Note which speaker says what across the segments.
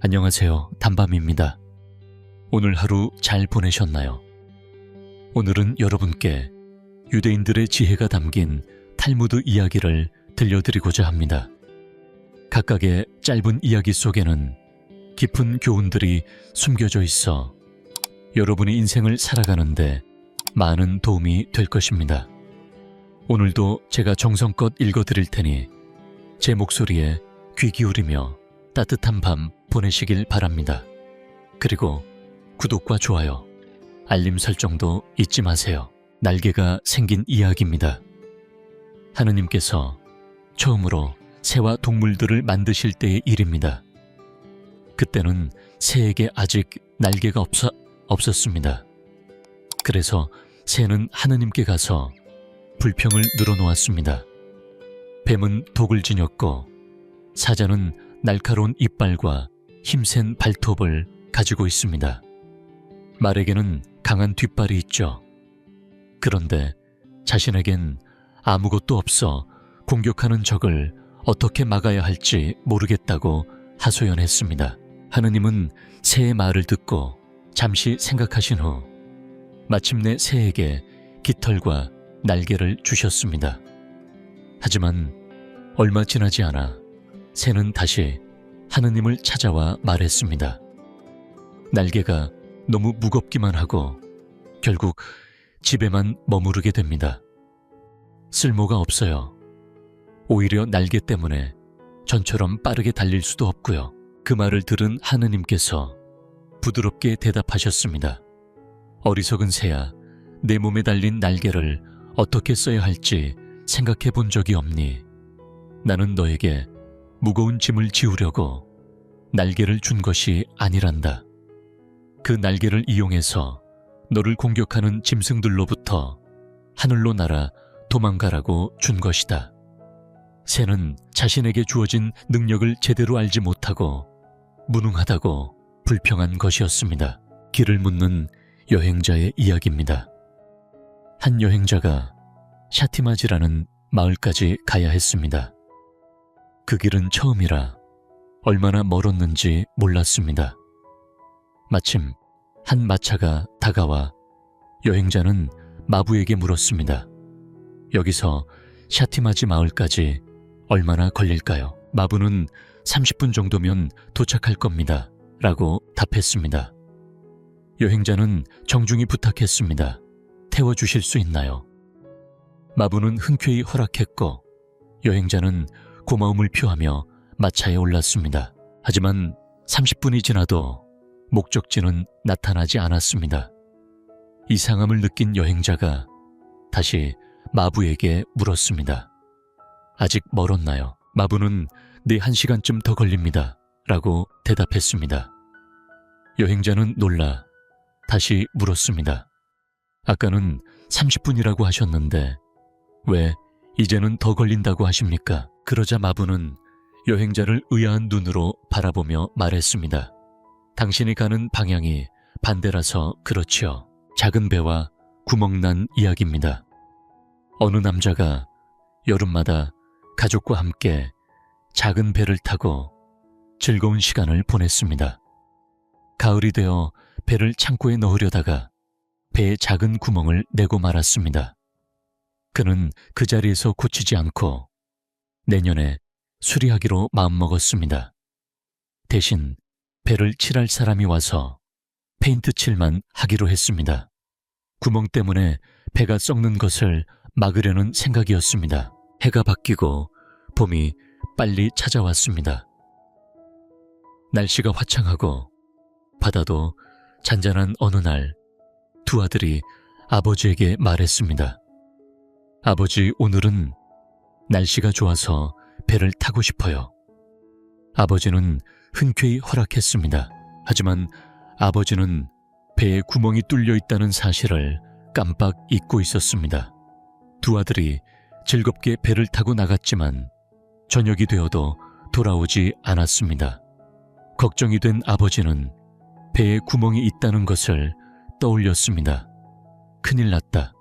Speaker 1: 안녕하세요. 단밤입니다. 오늘 하루 잘 보내셨나요? 오늘은 여러분께 유대인들의 지혜가 담긴 탈무드 이야기를 들려드리고자 합니다. 각각의 짧은 이야기 속에는 깊은 교훈들이 숨겨져 있어 여러분의 인생을 살아가는데 많은 도움이 될 것입니다. 오늘도 제가 정성껏 읽어드릴 테니 제 목소리에 귀 기울이며 따뜻한 밤 보내시길 바랍니다. 그리고 구독과 좋아요, 알림 설정도 잊지 마세요. 날개가 생긴 이야기입니다. 하느님께서 처음으로 새와 동물들을 만드실 때의 일입니다. 그때는 새에게 아직 날개가 없었습니다. 그래서 새는 하느님께 가서 불평을 늘어놓았습니다. 뱀은 독을 지녔고 사자는 날카로운 이빨과 힘센 발톱을 가지고 있습니다. 말에게는 강한 뒷발이 있죠. 그런데 자신에겐 아무것도 없어 공격하는 적을 어떻게 막아야 할지 모르겠다고 하소연했습니다. 하느님은 새의 말을 듣고 잠시 생각하신 후 마침내 새에게 깃털과 날개를 주셨습니다. 하지만 얼마 지나지 않아 새는 다시 하느님을 찾아와 말했습니다. 날개가 너무 무겁기만 하고 결국 집에만 머무르게 됩니다. 쓸모가 없어요. 오히려 날개 때문에 전처럼 빠르게 달릴 수도 없고요. 그 말을 들은 하느님께서 부드럽게 대답하셨습니다. 어리석은 새야, 내 몸에 달린 날개를 어떻게 써야 할지 생각해 본 적이 없니? 나는 너에게 무거운 짐을 지우려고 날개를 준 것이 아니란다. 그 날개를 이용해서 너를 공격하는 짐승들로부터 하늘로 날아 도망가라고 준 것이다. 새는 자신에게 주어진 능력을 제대로 알지 못하고 무능하다고 불평한 것이었습니다. 길을 묻는 여행자의 이야기입니다. 한 여행자가 샤티마지라는 마을까지 가야 했습니다. 그 길은 처음이라 얼마나 멀었는지 몰랐습니다. 마침 한 마차가 다가와 여행자는 마부에게 물었습니다. 여기서 샤티마지 마을까지 얼마나 걸릴까요? 마부는 30분 정도면 도착할 겁니다. 라고 답했습니다. 여행자는 정중히 부탁했습니다. 태워주실 수 있나요? 마부는 흔쾌히 허락했고 여행자는 고마움을 표하며 마차에 올랐습니다. 하지만 30분이 지나도 목적지는 나타나지 않았습니다. 이상함을 느낀 여행자가 다시 마부에게 물었습니다. 아직 멀었나요? 마부는 네 1시간쯤 더 걸립니다. 라고 대답했습니다. 여행자는 놀라 다시 물었습니다. 아까는 30분이라고 하셨는데 왜 이제는 더 걸린다고 하십니까? 그러자 마부는 여행자를 의아한 눈으로 바라보며 말했습니다. 당신이 가는 방향이 반대라서 그렇지요. 작은 배와 구멍난 이야기입니다. 어느 남자가 여름마다 가족과 함께 작은 배를 타고 즐거운 시간을 보냈습니다. 가을이 되어 배를 창고에 넣으려다가 배에 작은 구멍을 내고 말았습니다. 그는 그 자리에서 고치지 않고 내년에 수리하기로 마음먹었습니다. 대신 배를 칠할 사람이 와서 페인트 칠만 하기로 했습니다. 구멍 때문에 배가 썩는 것을 막으려는 생각이었습니다. 해가 바뀌고 봄이 빨리 찾아왔습니다. 날씨가 화창하고 바다도 잔잔한 어느 날 두 아들이 아버지에게 말했습니다. 아버지, 오늘은 날씨가 좋아서 배를 타고 싶어요. 아버지는 흔쾌히 허락했습니다. 하지만 아버지는 배에 구멍이 뚫려 있다는 사실을 깜빡 잊고 있었습니다. 두 아들이 즐겁게 배를 타고 나갔지만 저녁이 되어도 돌아오지 않았습니다. 걱정이 된 아버지는 배에 구멍이 있다는 것을 떠올렸습니다. 큰일 났다.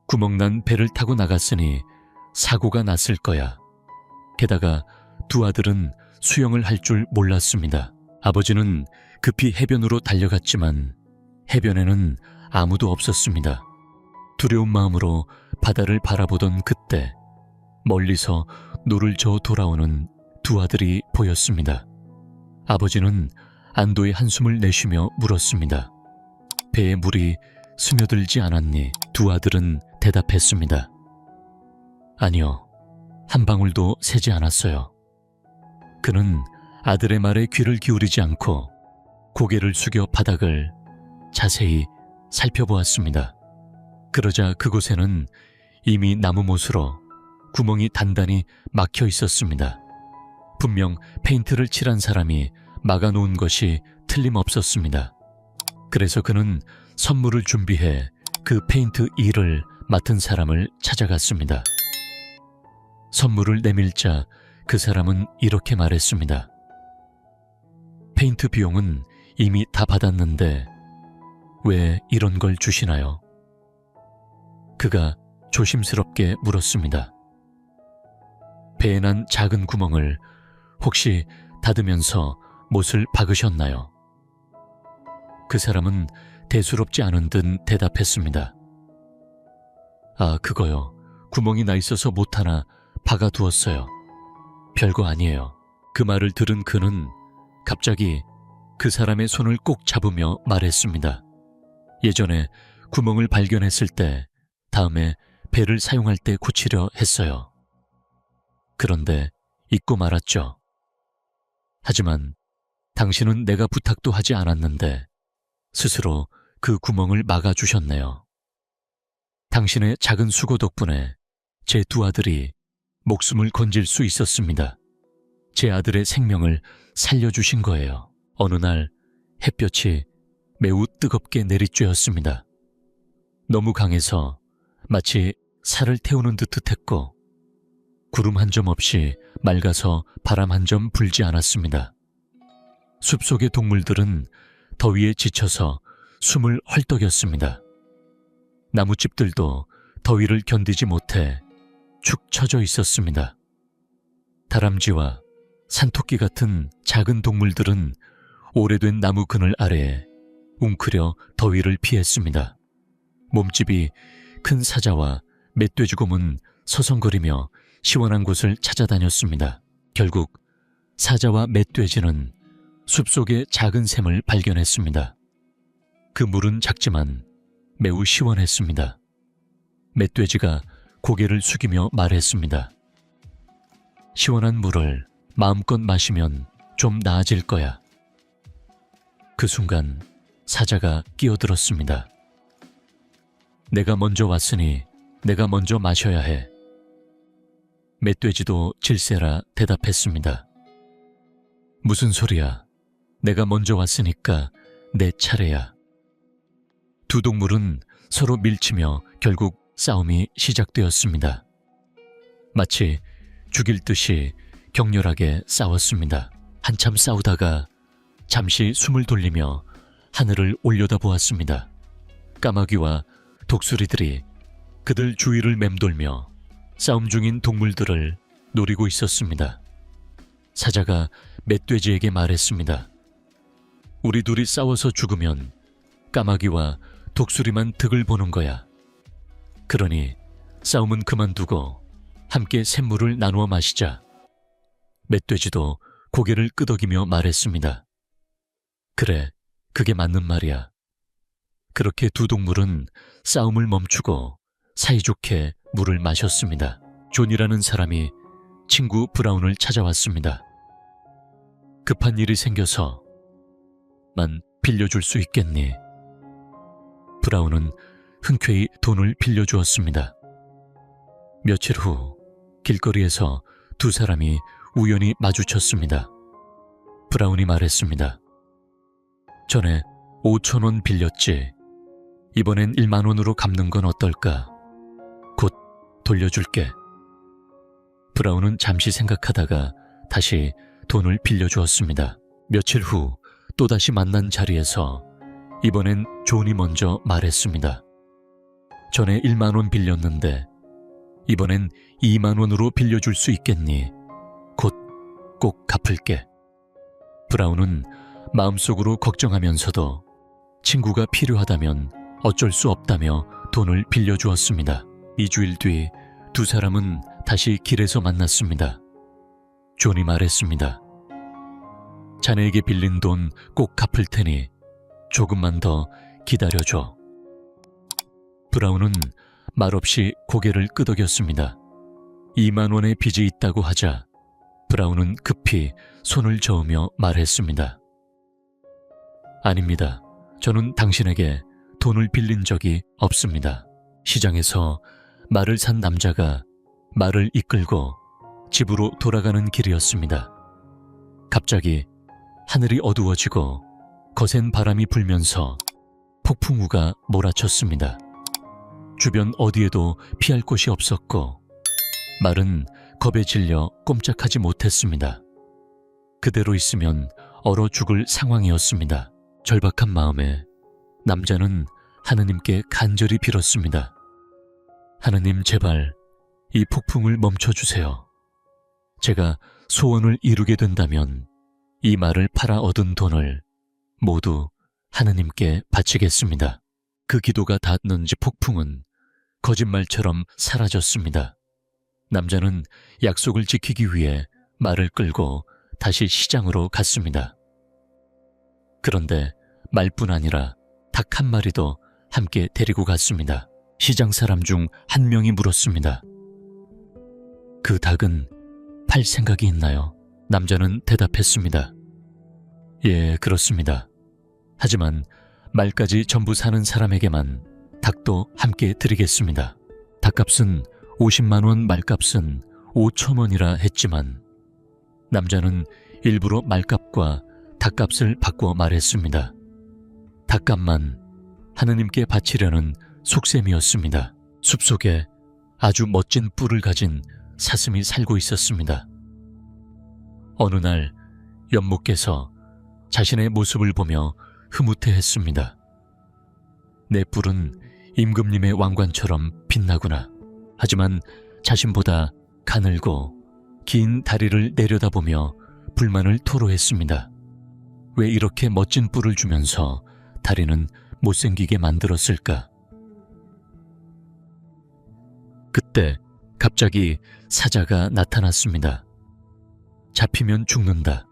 Speaker 1: 구멍난 배를 타고 나갔으니 사고가 났을 거야. 게다가 두 아들은 수영을 할 줄 몰랐습니다. 아버지는 급히 해변으로 달려갔지만 해변에는 아무도 없었습니다. 두려운 마음으로 바다를 바라보던 그때 멀리서 노를 저어 돌아오는 두 아들이 보였습니다. 아버지는 안도의 한숨을 내쉬며 물었습니다. 배에 물이 스며들지 않았니? 두 아들은 대답했습니다. 아니요, 한 방울도 새지 않았어요. 그는 아들의 말에 귀를 기울이지 않고 고개를 숙여 바닥을 자세히 살펴보았습니다. 그러자 그곳에는 이미 나무 못으로 구멍이 단단히 막혀 있었습니다. 분명 페인트를 칠한 사람이 막아놓은 것이 틀림없었습니다. 그래서 그는 선물을 준비해 그 페인트 일을 맡은 사람을 찾아갔습니다. 선물을 내밀자 그 사람은 이렇게 말했습니다. 페인트 비용은 이미 다 받았는데 왜 이런 걸 주시나요? 그가 조심스럽게 물었습니다. 배에 난 작은 구멍을 혹시 닫으면서 못을 박으셨나요? 그 사람은 대수롭지 않은 듯 대답했습니다. 아, 그거요. 구멍이 나 있어서 못 하나 박아두었어요. 별거 아니에요. 그 말을 들은 그는 갑자기 그 사람의 손을 꼭 잡으며 말했습니다. 예전에 구멍을 발견했을 때 다음에 배를 사용할 때 고치려 했어요. 그런데 잊고 말았죠. 하지만 당신은 내가 부탁도 하지 않았는데 스스로 그 구멍을 막아주셨네요. 당신의 작은 수고 덕분에 제 두 아들이 목숨을 건질 수 있었습니다. 제 아들의 생명을 살려주신 거예요. 어느 날 햇볕이 매우 뜨겁게 내리쬐었습니다. 너무 강해서 마치 살을 태우는 듯 했고 구름 한 점 없이 맑아서 바람 한 점 불지 않았습니다. 숲속의 동물들은 더위에 지쳐서 숨을 헐떡였습니다. 나뭇집들도 더위를 견디지 못해 축 처져 있었습니다. 다람쥐와 산토끼 같은 작은 동물들은 오래된 나무 그늘 아래에 웅크려 더위를 피했습니다. 몸집이 큰 사자와 멧돼지곰은 서성거리며 시원한 곳을 찾아다녔습니다. 결국 사자와 멧돼지는 숲속의 작은 샘을 발견했습니다. 그 물은 작지만 매우 시원했습니다. 멧돼지가 고개를 숙이며 말했습니다. 시원한 물을 마음껏 마시면 좀 나아질 거야. 그 순간 사자가 끼어들었습니다. 내가 먼저 왔으니 내가 먼저 마셔야 해. 멧돼지도 질세라 대답했습니다. 무슨 소리야? 내가 먼저 왔으니까 내 차례야. 두 동물은 서로 밀치며 결국 싸움이 시작되었습니다. 마치 죽일 듯이 격렬하게 싸웠습니다. 한참 싸우다가 잠시 숨을 돌리며 하늘을 올려다보았습니다. 까마귀와 독수리들이 그들 주위를 맴돌며 싸움 중인 동물들을 노리고 있었습니다. 사자가 멧돼지에게 말했습니다. 우리 둘이 싸워서 죽으면 까마귀와 독수리만 득을 보는 거야. 그러니 싸움은 그만두고 함께 샘물을 나누어 마시자. 멧돼지도 고개를 끄덕이며 말했습니다. 그래, 그게 맞는 말이야. 그렇게 두 동물은 싸움을 멈추고 사이좋게 물을 마셨습니다. 존이라는 사람이 친구 브라운을 찾아왔습니다. 급한 일이 생겨서 만 빌려줄 수 있겠니? 브라운은 흔쾌히 돈을 빌려주었습니다. 며칠 후 길거리에서 두 사람이 우연히 마주쳤습니다. 브라운이 말했습니다. 전에 5,000원 빌렸지. 이번엔 1만 원으로 갚는 건 어떨까? 곧 돌려줄게. 브라운은 잠시 생각하다가 다시 돈을 빌려주었습니다. 며칠 후 또다시 만난 자리에서 이번엔 존이 먼저 말했습니다. 전에 1만 원 빌렸는데 이번엔 2만 원으로 빌려줄 수 있겠니? 곧 꼭 갚을게. 브라운은 마음속으로 걱정하면서도 친구가 필요하다면 어쩔 수 없다며 돈을 빌려주었습니다. 2주일 뒤 두 사람은 다시 길에서 만났습니다. 존이 말했습니다. 자네에게 빌린 돈 꼭 갚을 테니 조금만 더 기다려줘. 브라운은 말없이 고개를 끄덕였습니다. 2만 원의 빚이 있다고 하자 브라운은 급히 손을 저으며 말했습니다. 아닙니다. 저는 당신에게 돈을 빌린 적이 없습니다. 시장에서 말을 산 남자가 말을 이끌고 집으로 돌아가는 길이었습니다. 갑자기 하늘이 어두워지고 거센 바람이 불면서 폭풍우가 몰아쳤습니다. 주변 어디에도 피할 곳이 없었고 말은 겁에 질려 꼼짝하지 못했습니다. 그대로 있으면 얼어 죽을 상황이었습니다. 절박한 마음에 남자는 하느님께 간절히 빌었습니다. 하느님, 제발 이 폭풍을 멈춰주세요. 제가 소원을 이루게 된다면 이 말을 팔아 얻은 돈을 모두 하느님께 바치겠습니다. 그 기도가 닿았는지 폭풍은 거짓말처럼 사라졌습니다. 남자는 약속을 지키기 위해 말을 끌고 다시 시장으로 갔습니다. 그런데 말뿐 아니라 닭 한 마리도 함께 데리고 갔습니다. 시장 사람 중 한 명이 물었습니다. 그 닭은 팔 생각이 있나요? 남자는 대답했습니다. 예, 그렇습니다. 하지만 말까지 전부 사는 사람에게만 닭도 함께 드리겠습니다. 닭값은 50만 원, 말값은 5천 원이라 했지만 남자는 일부러 말값과 닭값을 바꿔 말했습니다. 닭값만 하느님께 바치려는 속셈이었습니다. 숲속에 아주 멋진 뿔을 가진 사슴이 살고 있었습니다. 어느 날 연못께서 자신의 모습을 보며 흐뭇해했습니다. 내 뿔은 임금님의 왕관처럼 빛나구나. 하지만 자신보다 가늘고 긴 다리를 내려다보며 불만을 토로했습니다. 왜 이렇게 멋진 뿔을 주면서 다리는 못생기게 만들었을까? 그때 갑자기 사자가 나타났습니다. 잡히면 죽는다.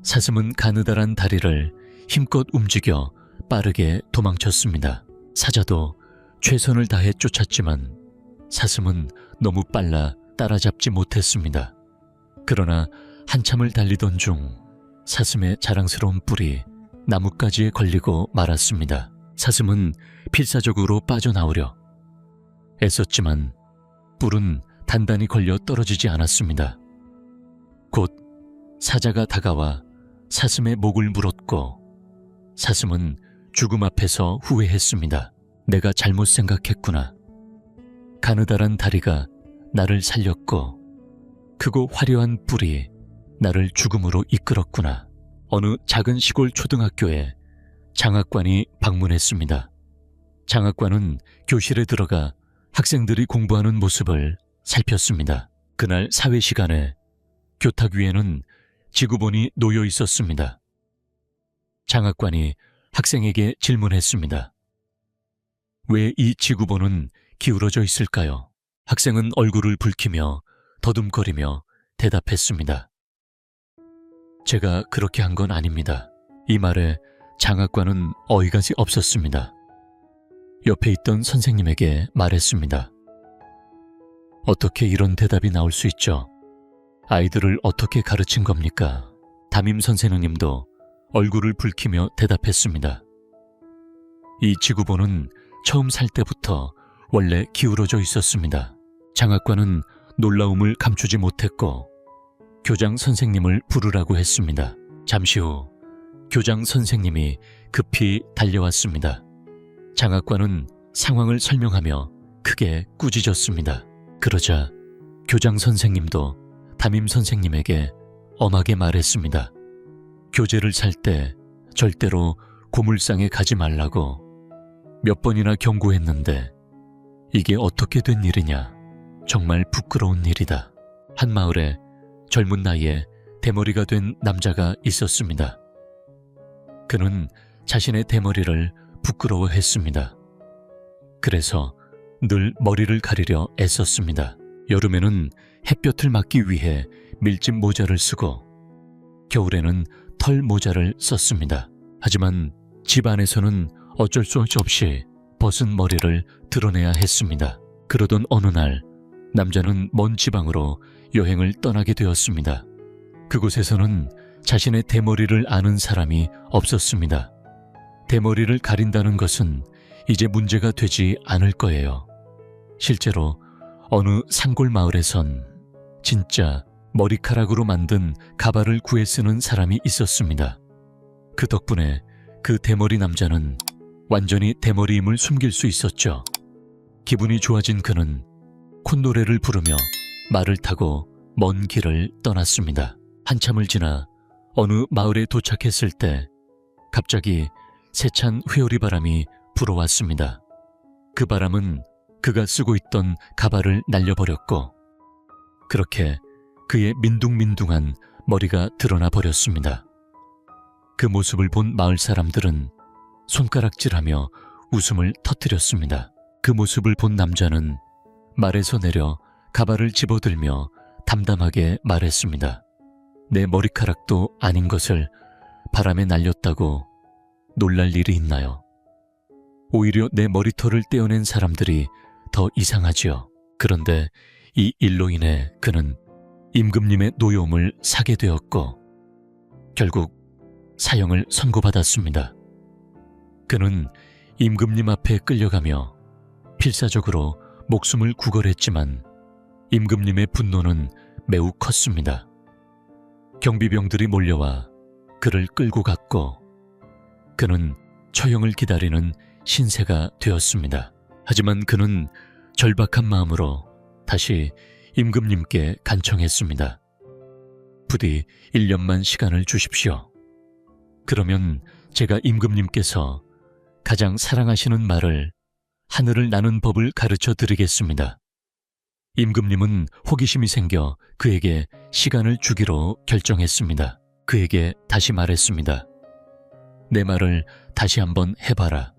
Speaker 1: 사슴은 가느다란 다리를 힘껏 움직여 빠르게 도망쳤습니다. 사자도 최선을 다해 쫓았지만 사슴은 너무 빨라 따라잡지 못했습니다. 그러나 한참을 달리던 중 사슴의 자랑스러운 뿔이 나뭇가지에 걸리고 말았습니다. 사슴은 필사적으로 빠져나오려 애썼지만 뿔은 단단히 걸려 떨어지지 않았습니다. 곧 사자가 다가와 사슴의 목을 물었고 사슴은 죽음 앞에서 후회했습니다. 내가 잘못 생각했구나. 가느다란 다리가 나를 살렸고 크고 화려한 뿔이 나를 죽음으로 이끌었구나. 어느 작은 시골 초등학교에 장학관이 방문했습니다. 장학관은 교실에 들어가 학생들이 공부하는 모습을 살폈습니다. 그날 사회 시간에 교탁 위에는 지구본이 놓여 있었습니다. 장학관이 학생에게 질문했습니다. 왜 이 지구본은 기울어져 있을까요? 학생은 얼굴을 붉히며 더듬거리며 대답했습니다. 제가 그렇게 한 건 아닙니다. 이 말에 장학관은 어이가 없었습니다. 옆에 있던 선생님에게 말했습니다. 어떻게 이런 대답이 나올 수 있죠? 아이들을 어떻게 가르친 겁니까? 담임 선생님도 얼굴을 붉히며 대답했습니다. 이 지구본은 처음 살 때부터 원래 기울어져 있었습니다. 장학관은 놀라움을 감추지 못했고 교장 선생님을 부르라고 했습니다. 잠시 후 교장 선생님이 급히 달려왔습니다. 장학관은 상황을 설명하며 크게 꾸짖었습니다. 그러자 교장 선생님도 담임 선생님에게 엄하게 말했습니다. 교재를 살 때 절대로 고물상에 가지 말라고 몇 번이나 경고했는데 이게 어떻게 된 일이냐. 정말 부끄러운 일이다. 한 마을에 젊은 나이에 대머리가 된 남자가 있었습니다. 그는 자신의 대머리를 부끄러워했습니다. 그래서 늘 머리를 가리려 애썼습니다. 여름에는 햇볕을 막기 위해 밀짚 모자를 쓰고 겨울에는 털 모자를 썼습니다. 하지만 집 안에서는 어쩔 수 없이 벗은 머리를 드러내야 했습니다. 그러던 어느 날 남자는 먼 지방으로 여행을 떠나게 되었습니다. 그곳에서는 자신의 대머리를 아는 사람이 없었습니다. 대머리를 가린다는 것은 이제 문제가 되지 않을 거예요. 실제로 어느 산골 마을에선 진짜 머리카락으로 만든 가발을 구해 쓰는 사람이 있었습니다. 그 덕분에 그 대머리 남자는 완전히 대머리임을 숨길 수 있었죠. 기분이 좋아진 그는 콧노래를 부르며 말을 타고 먼 길을 떠났습니다. 한참을 지나 어느 마을에 도착했을 때 갑자기 세찬 회오리 바람이 불어왔습니다. 그 바람은 그가 쓰고 있던 가발을 날려버렸고 그렇게 그의 민둥민둥한 머리가 드러나 버렸습니다. 그 모습을 본 마을 사람들은 손가락질하며 웃음을 터뜨렸습니다. 그 모습을 본 남자는 말에서 내려 가발을 집어들며 담담하게 말했습니다. 내 머리카락도 아닌 것을 바람에 날렸다고 놀랄 일이 있나요? 오히려 내 머리털을 떼어낸 사람들이 더 이상하지요. 그런데 이 일로 인해 그는 임금님의 노여움을 사게 되었고 결국 사형을 선고받았습니다. 그는 임금님 앞에 끌려가며 필사적으로 목숨을 구걸했지만 임금님의 분노는 매우 컸습니다. 경비병들이 몰려와 그를 끌고 갔고 그는 처형을 기다리는 신세가 되었습니다. 하지만 그는 절박한 마음으로 다시 임금님께 간청했습니다. 부디 1년만 시간을 주십시오. 그러면 제가 임금님께서 가장 사랑하시는 말을 하늘을 나는 법을 가르쳐 드리겠습니다. 임금님은 호기심이 생겨 그에게 시간을 주기로 결정했습니다. 그에게 다시 말했습니다. 내 말을 다시 한번 해봐라.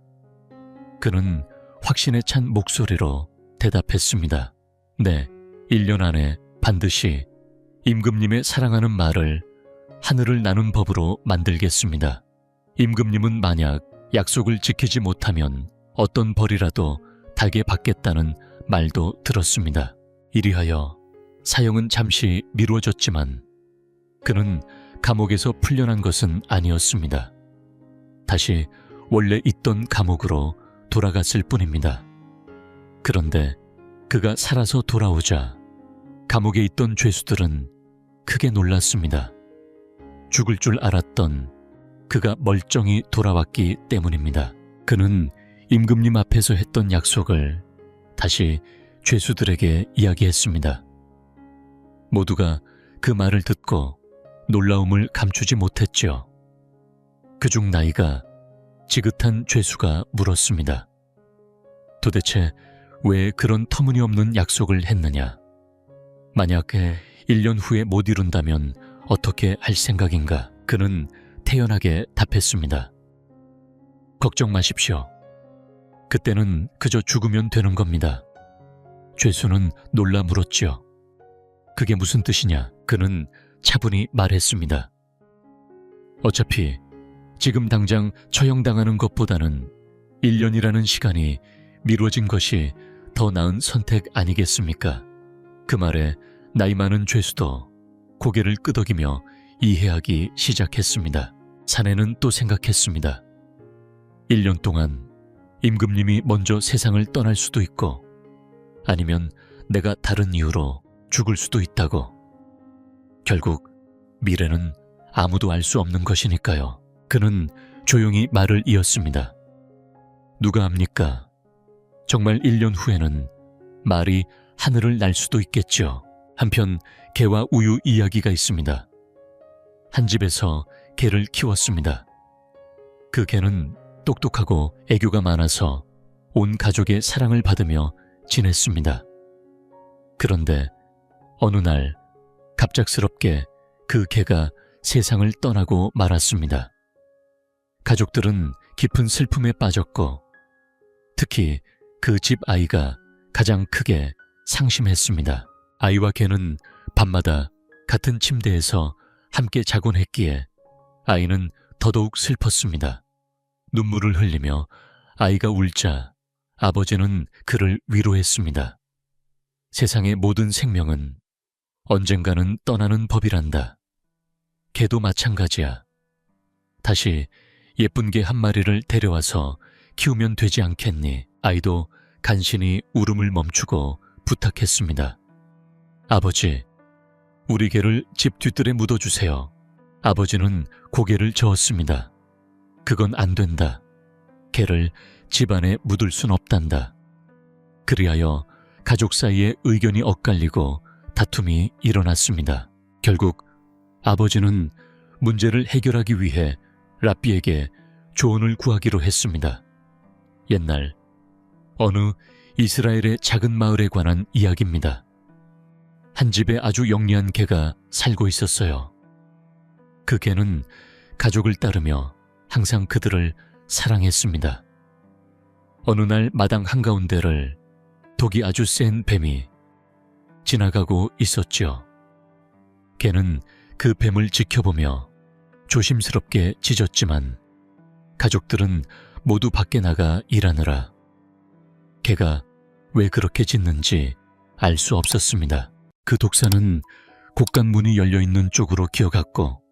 Speaker 1: 그는 확신에 찬 목소리로 대답했습니다. 네, 1년 안에 반드시 임금님의 사랑하는 말을 하늘을 나눈 법으로 만들겠습니다. 임금님은 만약 약속을 지키지 못하면 어떤 벌이라도 달게 받겠다는 말도 들었습니다. 이리하여 사형은 잠시 미루어졌지만 그는 감옥에서 풀려난 것은 아니었습니다. 다시 원래 있던 감옥으로 돌아갔을 뿐입니다. 그런데 그가 살아서 돌아오자 감옥에 있던 죄수들은 크게 놀랐습니다. 죽을 줄 알았던 그가 멀쩡히 돌아왔기 때문입니다. 그는 임금님 앞에서 했던 약속을 다시 죄수들에게 이야기했습니다. 모두가 그 말을 듣고 놀라움을 감추지 못했죠. 그중 나이가 지긋한 죄수가 물었습니다. 도대체 왜 그런 터무니없는 약속을 했느냐? 만약에 1년 후에 못 이룬다면 어떻게 할 생각인가? 그는 태연하게 답했습니다. 걱정 마십시오. 그때는 그저 죽으면 되는 겁니다. 죄수는 놀라 물었지요. 그게 무슨 뜻이냐? 그는 차분히 말했습니다. 어차피 지금 당장 처형당하는 것보다는 1년이라는 시간이 미뤄진 것이 더 나은 선택 아니겠습니까? 그 말에 나이 많은 죄수도 고개를 끄덕이며 이해하기 시작했습니다. 사내는 또 생각했습니다. 1년 동안 임금님이 먼저 세상을 떠날 수도 있고 아니면 내가 다른 이유로 죽을 수도 있다고. 결국 미래는 아무도 알 수 없는 것이니까요. 그는 조용히 말을 이었습니다. 누가 압니까? 정말 1년 후에는 말이 하늘을 날 수도 있겠죠. 한편 개와 우유 이야기가 있습니다. 한 집에서 개를 키웠습니다. 그 개는 똑똑하고 애교가 많아서 온 가족의 사랑을 받으며 지냈습니다. 그런데 어느 날 갑작스럽게 그 개가 세상을 떠나고 말았습니다. 가족들은 깊은 슬픔에 빠졌고 특히 그 집 아이가 가장 크게 상심했습니다. 아이와 개는 밤마다 같은 침대에서 함께 자곤 했기에 아이는 더더욱 슬펐습니다. 눈물을 흘리며 아이가 울자 아버지는 그를 위로했습니다. 세상의 모든 생명은 언젠가는 떠나는 법이란다. 개도 마찬가지야. 다시 예쁜 개 한 마리를 데려와서 키우면 되지 않겠니? 아이도 간신히 울음을 멈추고 부탁했습니다. 아버지, 우리 개를 집 뒤뜰에 묻어주세요. 아버지는 고개를 저었습니다. 그건 안 된다. 개를 집 안에 묻을 순 없단다. 그리하여 가족 사이에 의견이 엇갈리고 다툼이 일어났습니다. 결국 아버지는 문제를 해결하기 위해 랍비에게 조언을 구하기로 했습니다. 옛날 어느 이스라엘의 작은 마을에 관한 이야기입니다. 한 집에 아주 영리한 개가 살고 있었어요. 그 개는 가족을 따르며 항상 그들을 사랑했습니다. 어느 날 마당 한가운데를 독이 아주 센 뱀이 지나가고 있었지요. 개는 그 뱀을 지켜보며 조심스럽게 짖었지만 가족들은 모두 밖에 나가 일하느라 개가 왜 그렇게 짖는지 알 수 없었습니다. 그 독사는 곡간문이 열려있는 쪽으로 기어갔고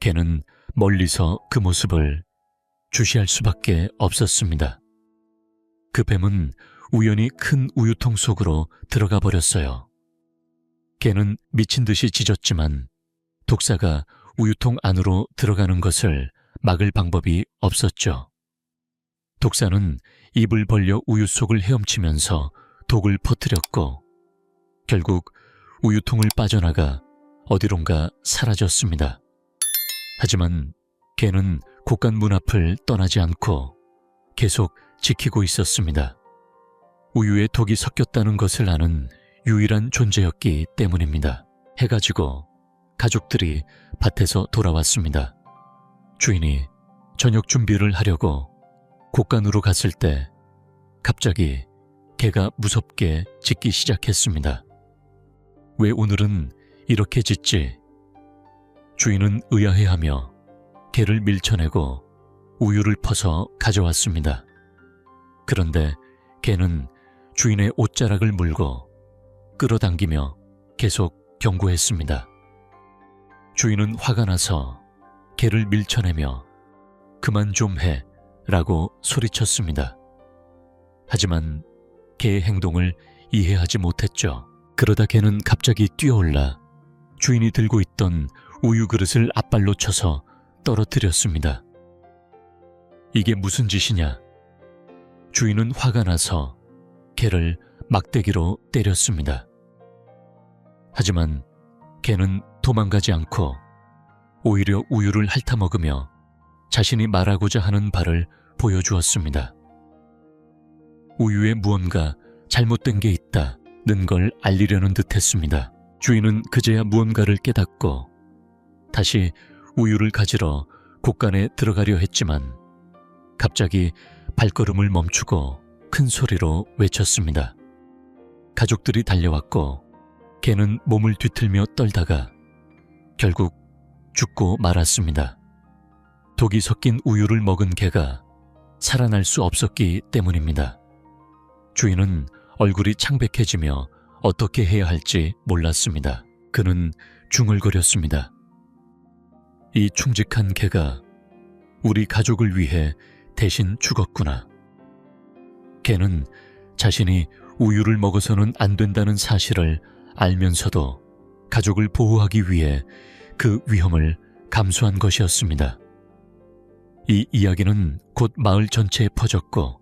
Speaker 1: 개는 멀리서 그 모습을 주시할 수밖에 없었습니다. 그 뱀은 우연히 큰 우유통 속으로 들어가 버렸어요. 개는 미친 듯이 짖었지만 독사가 우유통 안으로 들어가는 것을 막을 방법이 없었죠. 독사는 입을 벌려 우유 속을 헤엄치면서 독을 퍼뜨렸고 결국 우유통을 빠져나가 어디론가 사라졌습니다. 하지만 개는 곡간문 앞을 떠나지 않고 계속 지키고 있었습니다. 우유에 독이 섞였다는 것을 아는 유일한 존재였기 때문입니다. 해가 지고 가족들이 밭에서 돌아왔습니다. 주인이 저녁 준비를 하려고 곡간으로 갔을 때 갑자기 개가 무섭게 짖기 시작했습니다. 왜 오늘은 이렇게 짖지? 주인은 의아해하며 개를 밀쳐내고 우유를 퍼서 가져왔습니다. 그런데 개는 주인의 옷자락을 물고 끌어당기며 계속 경고했습니다. 주인은 화가 나서 개를 밀쳐내며 그만 좀 해 라고 소리쳤습니다. 하지만 개의 행동을 이해하지 못했죠. 그러다 개는 갑자기 뛰어올라 주인이 들고 있던 우유 그릇을 앞발로 쳐서 떨어뜨렸습니다. 이게 무슨 짓이냐? 주인은 화가 나서 개를 막대기로 때렸습니다. 하지만 개는 도망가지 않고 오히려 우유를 핥아먹으며 자신이 말하고자 하는 바를 보여주었습니다. 우유에 무언가 잘못된 게 있다는 걸 알리려는 듯 했습니다. 주인은 그제야 무언가를 깨닫고 다시 우유를 가지러 곡간에 들어가려 했지만 갑자기 발걸음을 멈추고 큰 소리로 외쳤습니다. 가족들이 달려왔고 개는 몸을 뒤틀며 떨다가 결국 죽고 말았습니다. 독이 섞인 우유를 먹은 개가 살아날 수 없었기 때문입니다. 주인은 얼굴이 창백해지며 어떻게 해야 할지 몰랐습니다. 그는 중얼거렸습니다. 이 충직한 개가 우리 가족을 위해 대신 죽었구나. 개는 자신이 우유를 먹어서는 안 된다는 사실을 알면서도 가족을 보호하기 위해 그 위험을 감수한 것이었습니다. 이 이야기는 곧 마을 전체에 퍼졌고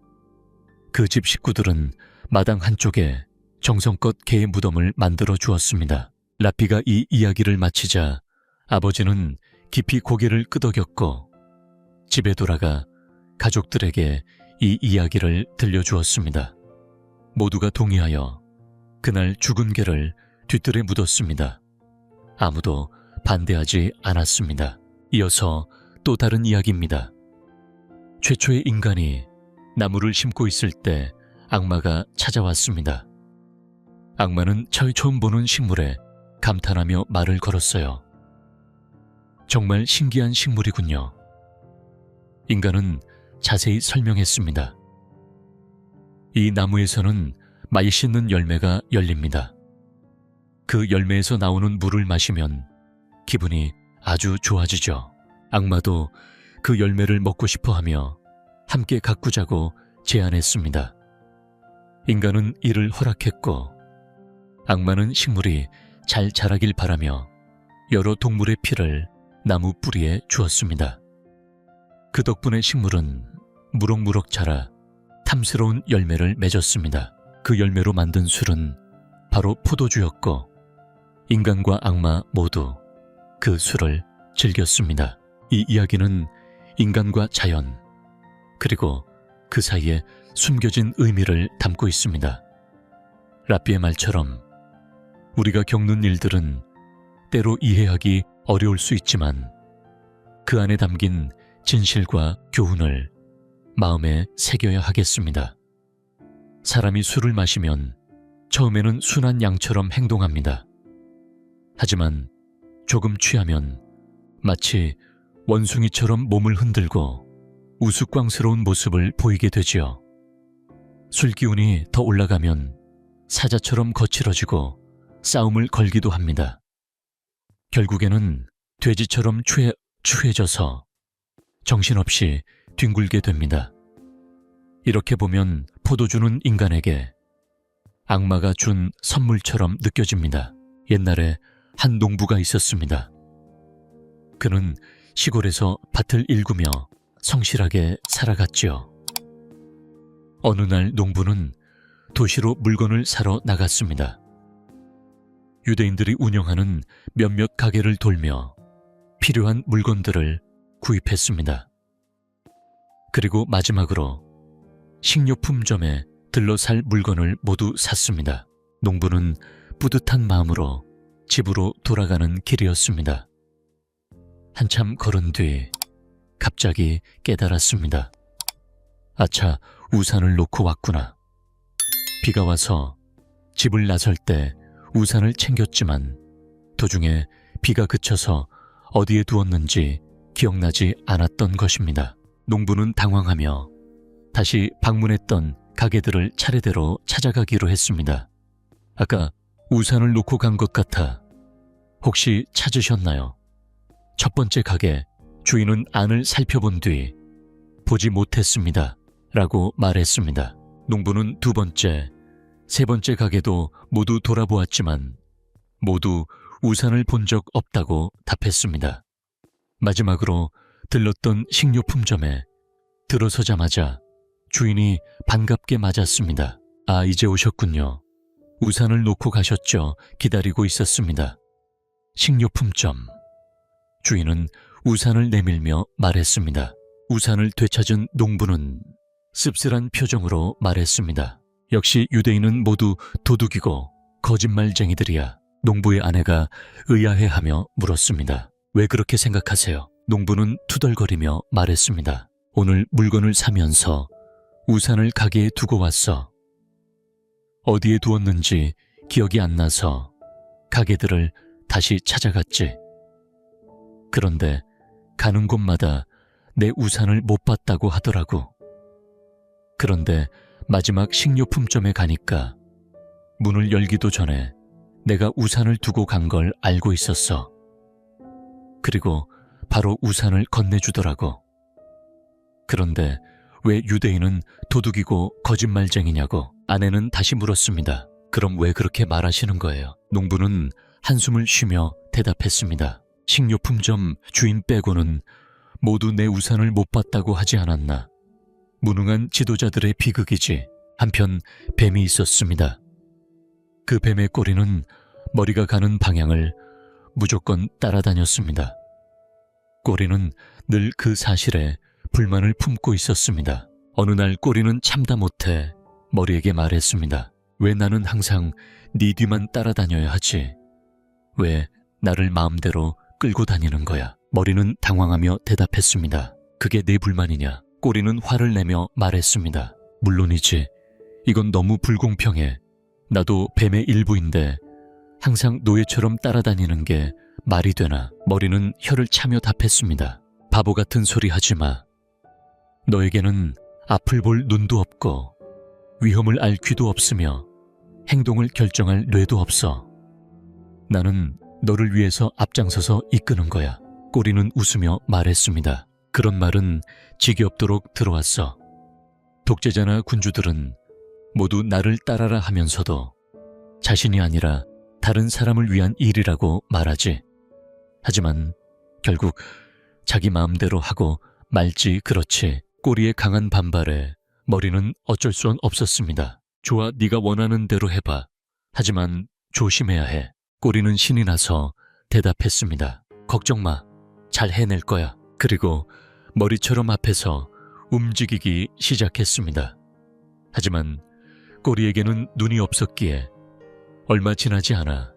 Speaker 1: 그 집 식구들은 마당 한쪽에 정성껏 개의 무덤을 만들어 주었습니다. 라피가 이 이야기를 마치자 아버지는 깊이 고개를 끄덕였고 집에 돌아가 가족들에게 이 이야기를 들려주었습니다. 모두가 동의하여 그날 죽은 개를 뒤뜰에 묻었습니다. 아무도 반대하지 않았습니다. 이어서 또 다른 이야기입니다. 최초의 인간이 나무를 심고 있을 때 악마가 찾아왔습니다. 악마는 처음 보는 식물에 감탄하며 말을 걸었어요. 정말 신기한 식물이군요. 인간은 자세히 설명했습니다. 이 나무에서는 맛있는 열매가 열립니다. 그 열매에서 나오는 물을 마시면 기분이 아주 좋아지죠. 악마도 그 열매를 먹고 싶어 하며 함께 가꾸자고 제안했습니다. 인간은 이를 허락했고, 악마는 식물이 잘 자라길 바라며 여러 동물의 피를 나무 뿌리에 주었습니다. 그 덕분에 식물은 무럭무럭 자라 탐스러운 열매를 맺었습니다. 그 열매로 만든 술은 바로 포도주였고, 인간과 악마 모두 그 술을 즐겼습니다. 이 이야기는 인간과 자연, 그리고 그 사이에 숨겨진 의미를 담고 있습니다. 라삐의 말처럼 우리가 겪는 일들은 때로 이해하기 어려울 수 있지만 그 안에 담긴 진실과 교훈을 마음에 새겨야 하겠습니다. 사람이 술을 마시면 처음에는 순한 양처럼 행동합니다. 하지만 조금 취하면 마치 원숭이처럼 몸을 흔들고 우스꽝스러운 모습을 보이게 되지요. 술 기운이 더 올라가면 사자처럼 거칠어지고 싸움을 걸기도 합니다. 결국에는 돼지처럼 추해져서 정신없이 뒹굴게 됩니다. 이렇게 보면 포도주는 인간에게 악마가 준 선물처럼 느껴집니다. 옛날에 한 농부가 있었습니다. 그는 시골에서 밭을 일구며 성실하게 살아갔지요. 어느 날 농부는 도시로 물건을 사러 나갔습니다. 유대인들이 운영하는 몇몇 가게를 돌며 필요한 물건들을 구입했습니다. 그리고 마지막으로 식료품점에 들러 살 물건을 모두 샀습니다. 농부는 뿌듯한 마음으로 집으로 돌아가는 길이었습니다. 한참 걸은 뒤 갑자기 깨달았습니다. 아차, 우산을 놓고 왔구나. 비가 와서 집을 나설 때 우산을 챙겼지만 도중에 비가 그쳐서 어디에 두었는지 기억나지 않았던 것입니다. 농부는 당황하며 다시 방문했던 가게들을 차례대로 찾아가기로 했습니다. 아까 우산을 놓고 간 것 같아. 혹시 찾으셨나요? 첫 번째 가게 주인은 안을 살펴본 뒤 보지 못했습니다. 라고 말했습니다. 농부는 두 번째, 세 번째 가게도 모두 돌아보았지만 모두 우산을 본 적 없다고 답했습니다. 마지막으로 들렀던 식료품점에 들어서자마자 주인이 반갑게 맞았습니다. 아, 이제 오셨군요. 우산을 놓고 가셨죠? 기다리고 있었습니다. 식료품점. 주인은 우산을 내밀며 말했습니다. 우산을 되찾은 농부는 씁쓸한 표정으로 말했습니다. 역시 유대인은 모두 도둑이고 거짓말쟁이들이야. 농부의 아내가 의아해하며 물었습니다. 왜 그렇게 생각하세요? 농부는 투덜거리며 말했습니다. 오늘 물건을 사면서 우산을 가게에 두고 왔어. 어디에 두었는지 기억이 안 나서 가게들을 다시 찾아갔지. 그런데 가는 곳마다 내 우산을 못 봤다고 하더라고. 그런데 마지막 식료품점에 가니까 문을 열기도 전에 내가 우산을 두고 간 걸 알고 있었어. 그리고 바로 우산을 건네주더라고. 그런데 왜 유대인은 도둑이고 거짓말쟁이냐고 아내는 다시 물었습니다. 그럼 왜 그렇게 말하시는 거예요? 농부는 한숨을 쉬며 대답했습니다. 식료품점 주인 빼고는 모두 내 우산을 못 봤다고 하지 않았나. 무능한 지도자들의 비극이지. 한편 뱀이 있었습니다. 그 뱀의 꼬리는 머리가 가는 방향을 무조건 따라다녔습니다. 꼬리는 늘 그 사실에 불만을 품고 있었습니다. 어느 날 꼬리는 참다 못해 머리에게 말했습니다. 왜 나는 항상 네 뒤만 따라다녀야 하지? 왜 나를 마음대로 끌고 다니는 거야? 머리는 당황하며 대답했습니다. 그게 네 불만이냐? 꼬리는 화를 내며 말했습니다. 물론이지. 이건 너무 불공평해. 나도 뱀의 일부인데 항상 노예처럼 따라다니는 게 말이 되나. 머리는 혀를 차며 답했습니다. 바보 같은 소리 하지 마. 너에게는 앞을 볼 눈도 없고 위험을 알 귀도 없으며 행동을 결정할 뇌도 없어. 나는 너를 위해서 앞장서서 이끄는 거야. 꼬리는 웃으며 말했습니다. 그런 말은 지겹도록 들어왔어. 독재자나 군주들은 모두 나를 따라라 하면서도 자신이 아니라 다른 사람을 위한 일이라고 말하지. 하지만 결국 자기 마음대로 하고 말지. 그렇지. 꼬리의 강한 반발에 머리는 어쩔 수 없었습니다. 좋아, 네가 원하는 대로 해봐. 하지만 조심해야 해. 꼬리는 신이 나서 대답했습니다. 걱정 마. 잘 해낼 거야. 그리고 머리처럼 앞에서 움직이기 시작했습니다. 하지만 꼬리에게는 눈이 없었기에 얼마 지나지 않아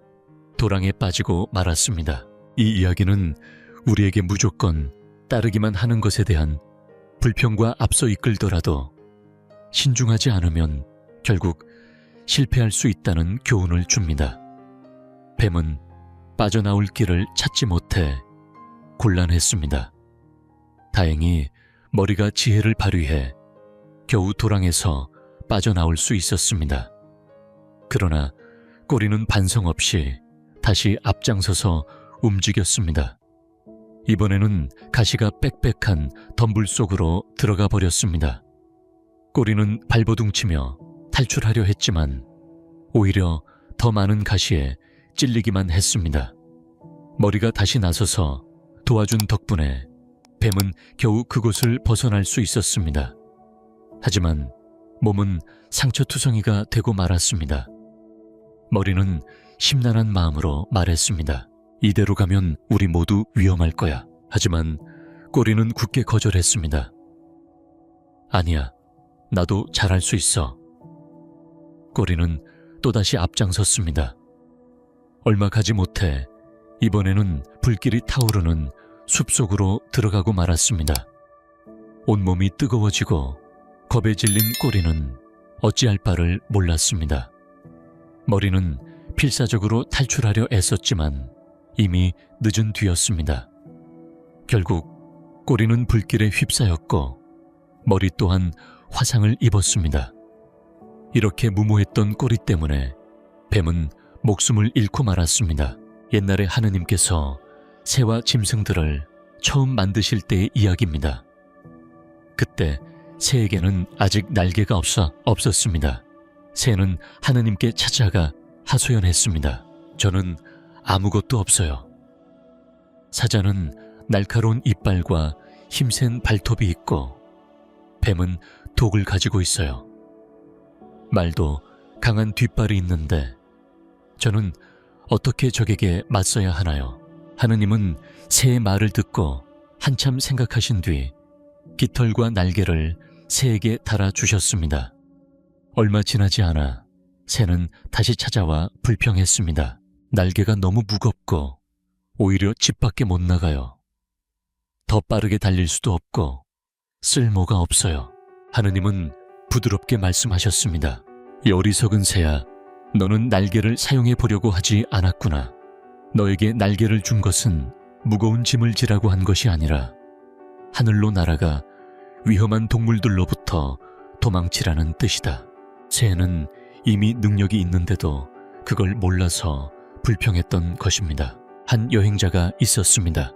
Speaker 1: 도랑에 빠지고 말았습니다. 이 이야기는 우리에게 무조건 따르기만 하는 것에 대한 불평과 앞서 이끌더라도 신중하지 않으면 결국 실패할 수 있다는 교훈을 줍니다. 뱀은 빠져나올 길을 찾지 못해 곤란했습니다. 다행히 머리가 지혜를 발휘해 겨우 도랑에서 빠져나올 수 있었습니다. 그러나 꼬리는 반성 없이 다시 앞장서서 움직였습니다. 이번에는 가시가 빽빽한 덤불 속으로 들어가 버렸습니다. 꼬리는 발버둥치며 탈출하려 했지만 오히려 더 많은 가시에 찔리기만 했습니다. 머리가 다시 나서서 도와준 덕분에 뱀은 겨우 그곳을 벗어날 수 있었습니다. 하지만 몸은 상처투성이가 되고 말았습니다. 머리는 심란한 마음으로 말했습니다. 이대로 가면 우리 모두 위험할 거야. 하지만 꼬리는 굳게 거절했습니다. 아니야, 나도 잘할 수 있어. 꼬리는 또다시 앞장섰습니다. 얼마 가지 못해 이번에는 불길이 타오르는 숲속으로 들어가고 말았습니다. 온몸이 뜨거워지고 겁에 질린 꼬리는 어찌할 바를 몰랐습니다. 머리는 필사적으로 탈출하려 애썼지만 이미 늦은 뒤였습니다. 결국 꼬리는 불길에 휩싸였고 머리 또한 화상을 입었습니다. 이렇게 무모했던 꼬리 때문에 뱀은 목숨을 잃고 말았습니다. 옛날에 하느님께서 새와 짐승들을 처음 만드실 때의 이야기입니다. 그때 새에게는 아직 날개가 없었습니다. 새는 하느님께 찾아가 하소연했습니다. 저는 아무것도 없어요. 사자는 날카로운 이빨과 힘센 발톱이 있고 뱀은 독을 가지고 있어요. 말도 강한 뒷발이 있는데 저는 어떻게 적에게 맞서야 하나요? 하느님은 새의 말을 듣고 한참 생각하신 뒤 깃털과 날개를 새에게 달아주셨습니다. 얼마 지나지 않아 새는 다시 찾아와 불평했습니다. 날개가 너무 무겁고 오히려 집 밖에 못 나가요. 더 빠르게 달릴 수도 없고 쓸모가 없어요. 하느님은 부드럽게 말씀하셨습니다. 이 어리석은 새야, 너는 날개를 사용해 보려고 하지 않았구나. 너에게 날개를 준 것은 무거운 짐을 지라고 한 것이 아니라 하늘로 날아가 위험한 동물들로부터 도망치라는 뜻이다. 새는 이미 능력이 있는데도 그걸 몰라서 불평했던 것입니다. 한 여행자가 있었습니다.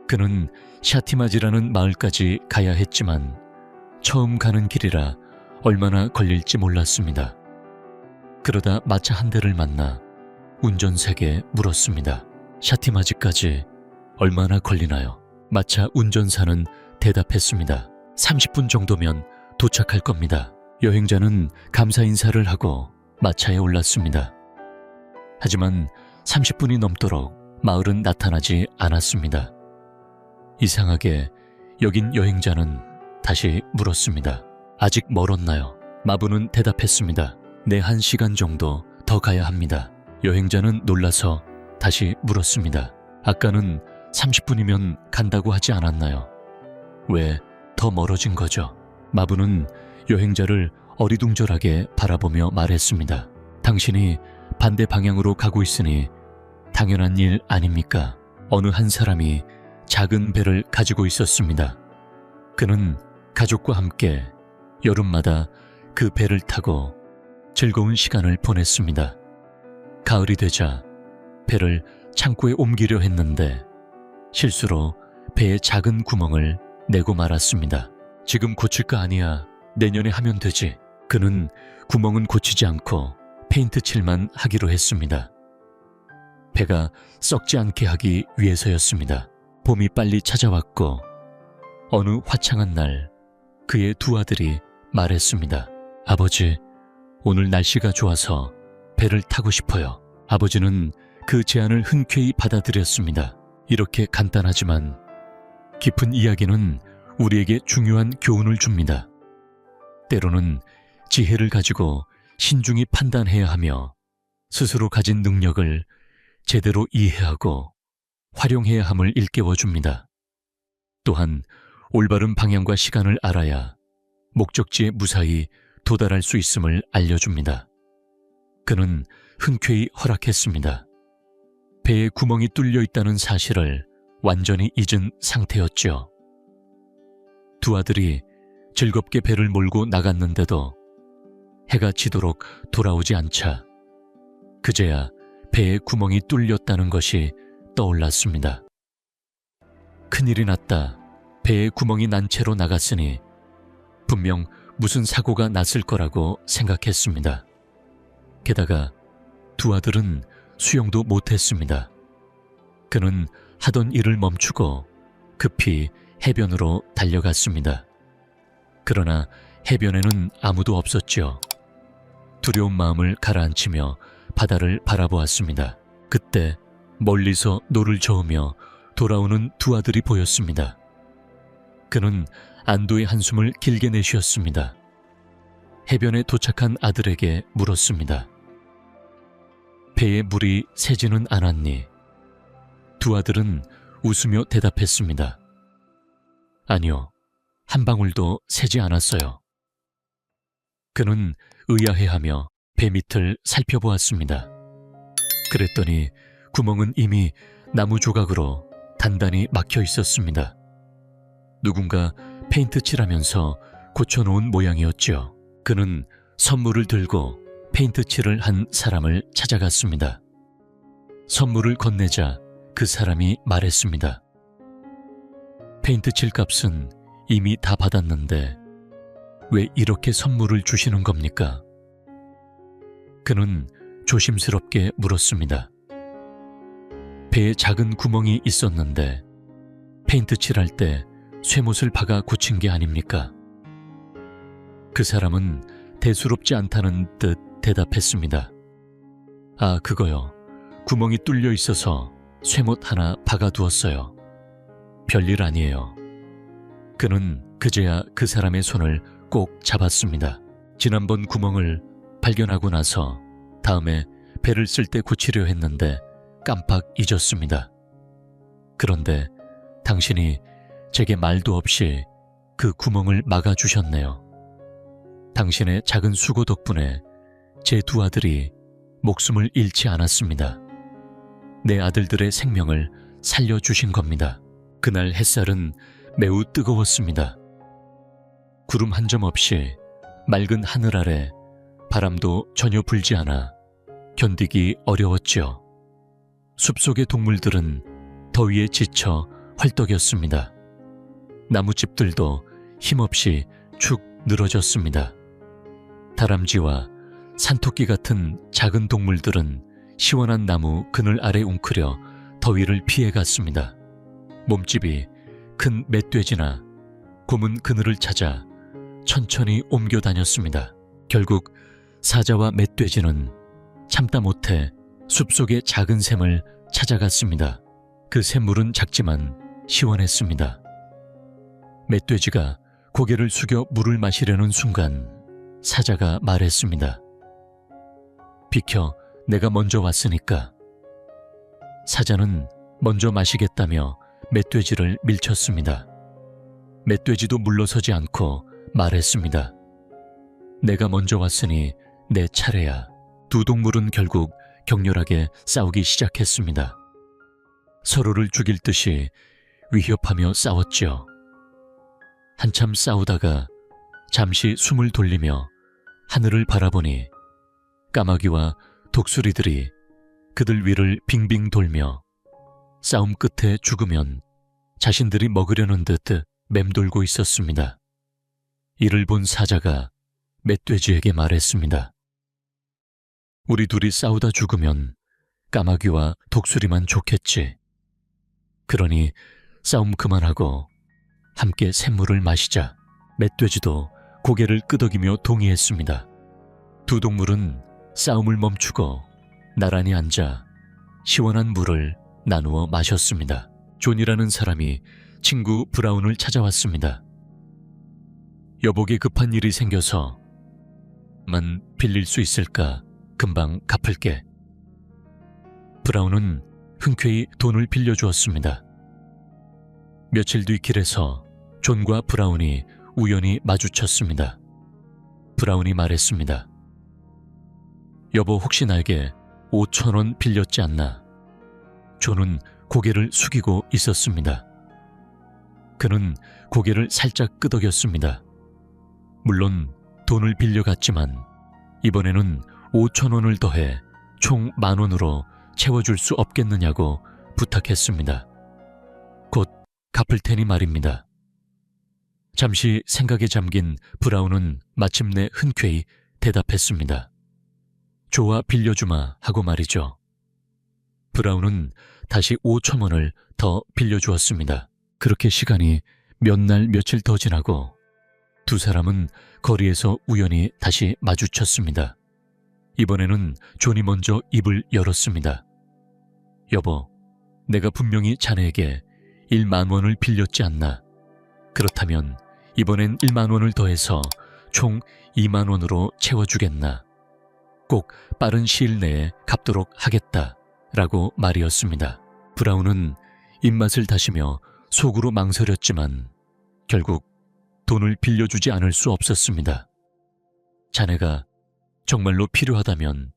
Speaker 1: 그는 샤티마지라는 마을까지 가야 했지만 처음 가는 길이라 얼마나 걸릴지 몰랐습니다. 그러다 마차 한 대를 만나 운전사에게 물었습니다. 샤티마지까지 얼마나 걸리나요? 마차 운전사는 대답했습니다. 30분 정도면 도착할 겁니다. 여행자는 감사 인사를 하고 마차에 올랐습니다. 하지만 30분이 넘도록 마을은 나타나지 않았습니다. 이상하게 여긴 여행자는 다시 물었습니다. 아직 멀었나요? 마부는 대답했습니다. 네, 1시간 정도 더 가야 합니다. 여행자는 놀라서 다시 물었습니다. 아까는 30분이면 간다고 하지 않았나요? 왜 더 멀어진 거죠. 마부는 여행자를 어리둥절하게 바라보며 말했습니다. 당신이 반대 방향으로 가고 있으니 당연한 일 아닙니까? 어느 한 사람이 작은 배를 가지고 있었습니다. 그는 가족과 함께 여름마다 그 배를 타고 즐거운 시간을 보냈습니다. 가을이 되자 배를 창고에 옮기려 했는데 실수로 배에 작은 구멍을 내고 말았습니다. 지금 고칠까 아니야. 내년에 하면 되지. 그는 구멍은 고치지 않고 페인트 칠만 하기로 했습니다. 배가 썩지 않게 하기 위해서였습니다. 봄이 빨리 찾아왔고 어느 화창한 날 그의 두 아들이 말했습니다. 아버지, 오늘 날씨가 좋아서 배를 타고 싶어요. 아버지는 그 제안을 흔쾌히 받아들였습니다. 이렇게 간단하지만 깊은 이야기는 우리에게 중요한 교훈을 줍니다. 때로는 지혜를 가지고 신중히 판단해야 하며 스스로 가진 능력을 제대로 이해하고 활용해야 함을 일깨워줍니다. 또한 올바른 방향과 시간을 알아야 목적지에 무사히 도달할 수 있음을 알려줍니다. 그는 흔쾌히 허락했습니다. 배에 구멍이 뚫려 있다는 사실을 완전히 잊은 상태였죠. 두 아들이 즐겁게 배를 몰고 나갔는데도 해가 지도록 돌아오지 않자 그제야 배에 구멍이 뚫렸다는 것이 떠올랐습니다. 큰일이 났다. 배에 구멍이 난 채로 나갔으니 분명 무슨 사고가 났을 거라고 생각했습니다. 게다가 두 아들은 수영도 못했습니다. 그는 하던 일을 멈추고 급히 해변으로 달려갔습니다. 그러나 해변에는 아무도 없었죠. 두려운 마음을 가라앉히며 바다를 바라보았습니다. 그때 멀리서 노를 저으며 돌아오는 두 아들이 보였습니다. 그는 안도의 한숨을 길게 내쉬었습니다. 해변에 도착한 아들에게 물었습니다. 배에 물이 새지는 않았니? 두 아들은 웃으며 대답했습니다. 아니요, 한 방울도 새지 않았어요. 그는 의아해하며 배 밑을 살펴보았습니다. 그랬더니 구멍은 이미 나무 조각으로 단단히 막혀 있었습니다. 누군가 페인트 칠하면서 고쳐놓은 모양이었죠. 그는 선물을 들고 페인트 칠을 한 사람을 찾아갔습니다. 선물을 건네자 그 사람이 말했습니다. 페인트 칠 값은 이미 다 받았는데 왜 이렇게 선물을 주시는 겁니까? 그는 조심스럽게 물었습니다. 배에 작은 구멍이 있었는데 페인트 칠할 때 쇠못을 박아 고친 게 아닙니까? 그 사람은 대수롭지 않다는 듯 대답했습니다. 아, 그거요. 구멍이 뚫려 있어서 쇠못 하나 박아두었어요. 별일 아니에요. 그는 그제야 그 사람의 손을 꼭 잡았습니다. 지난번 구멍을 발견하고 나서 다음에 배를 쓸 때 고치려 했는데 깜빡 잊었습니다. 그런데 당신이 제게 말도 없이 그 구멍을 막아주셨네요. 당신의 작은 수고 덕분에 제 두 아들이 목숨을 잃지 않았습니다. 내 아들들의 생명을 살려주신 겁니다. 그날 햇살은 매우 뜨거웠습니다. 구름 한 점 없이 맑은 하늘 아래 바람도 전혀 불지 않아 견디기 어려웠죠. 숲속의 동물들은 더위에 지쳐 헐떡였습니다. 나뭇집들도 힘없이 축 늘어졌습니다. 다람쥐와 산토끼 같은 작은 동물들은 시원한 나무 그늘 아래 웅크려 더위를 피해갔습니다. 몸집이 큰 멧돼지나 곰은 그늘을 찾아 천천히 옮겨 다녔습니다. 결국 사자와 멧돼지는 참다 못해 숲속의 작은 샘을 찾아갔습니다. 그 샘물은 작지만 시원했습니다. 멧돼지가 고개를 숙여 물을 마시려는 순간 사자가 말했습니다. 비켜, 내가 먼저 왔으니까. 사자는 먼저 마시겠다며 멧돼지를 밀쳤습니다. 멧돼지도 물러서지 않고 말했습니다. 내가 먼저 왔으니 내 차례야. 두 동물은 결국 격렬하게 싸우기 시작했습니다. 서로를 죽일 듯이 위협하며 싸웠죠. 한참 싸우다가 잠시 숨을 돌리며 하늘을 바라보니 까마귀와 독수리들이 그들 위를 빙빙 돌며 싸움 끝에 죽으면 자신들이 먹으려는 듯 맴돌고 있었습니다. 이를 본 사자가 멧돼지에게 말했습니다. 우리 둘이 싸우다 죽으면 까마귀와 독수리만 좋겠지. 그러니 싸움 그만하고 함께 샘물을 마시자. 멧돼지도 고개를 끄덕이며 동의했습니다. 두 동물은 싸움을 멈추고 나란히 앉아 시원한 물을 나누어 마셨습니다. 존이라는 사람이 친구 브라운을 찾아왔습니다. 여보게 급한 일이 생겨서 만 빌릴 수 있을까? 금방 갚을게. 브라운은 흔쾌히 돈을 빌려주었습니다. 며칠 뒤 길에서 존과 브라운이 우연히 마주쳤습니다. 브라운이 말했습니다. 여보, 혹시 나에게 5,000원 빌렸지 않나? 존은 고개를 숙이고 있었습니다. 그는 고개를 살짝 끄덕였습니다. 물론 돈을 빌려갔지만 이번에는 5,000원을 더해 총 10,000원으로 채워줄 수 없겠느냐고 부탁했습니다. 곧 갚을 테니 말입니다. 잠시 생각에 잠긴 브라운은 마침내 흔쾌히 대답했습니다. 좋아, 빌려주마 하고 말이죠. 브라운은 다시 5,000원을 더 빌려주었습니다. 그렇게 시간이 몇 날 며칠 더 지나고 두 사람은 거리에서 우연히 다시 마주쳤습니다. 이번에는 존이 먼저 입을 열었습니다. 여보, 내가 분명히 자네에게 10,000원을 빌렸지 않나? 그렇다면 이번엔 10,000원을 더해서 총 20,000원으로 채워주겠나? 꼭 빠른 시일 내에 갚도록 하겠다 라고 말이었습니다. 브라운은 입맛을 다시며 속으로 망설였지만 결국 돈을 빌려주지 않을 수 없었습니다. 자네가 정말로 필요하다면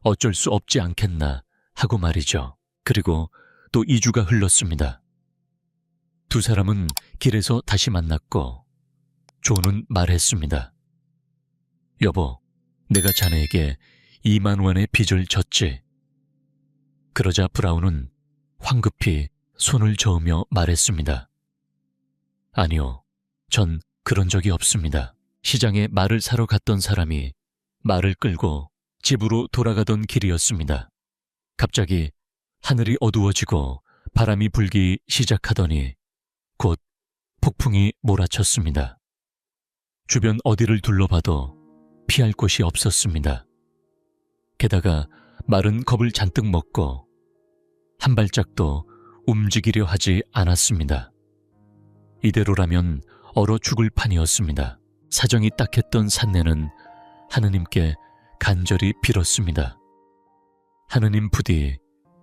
Speaker 1: 어쩔 수 없지 않겠나 하고 말이죠. 그리고 또 2주가 흘렀습니다. 두 사람은 길에서 다시 만났고 존은 말했습니다. 여보, 내가 자네에게 20,000원의 빚을 졌지. 그러자 브라운은 황급히 손을 저으며 말했습니다. 아니요, 전 그런 적이 없습니다. 시장에 말을 사러 갔던 사람이 말을 끌고 집으로 돌아가던 길이었습니다. 갑자기 하늘이 어두워지고 바람이 불기 시작하더니 곧 폭풍이 몰아쳤습니다. 주변 어디를 둘러봐도 피할 곳이 없었습니다. 게다가 말은 겁을 잔뜩 먹고 한 발짝도 움직이려 하지 않았습니다. 이대로라면 얼어 죽을 판이었습니다. 사정이 딱했던 산내는 하느님께 간절히 빌었습니다. 하느님 부디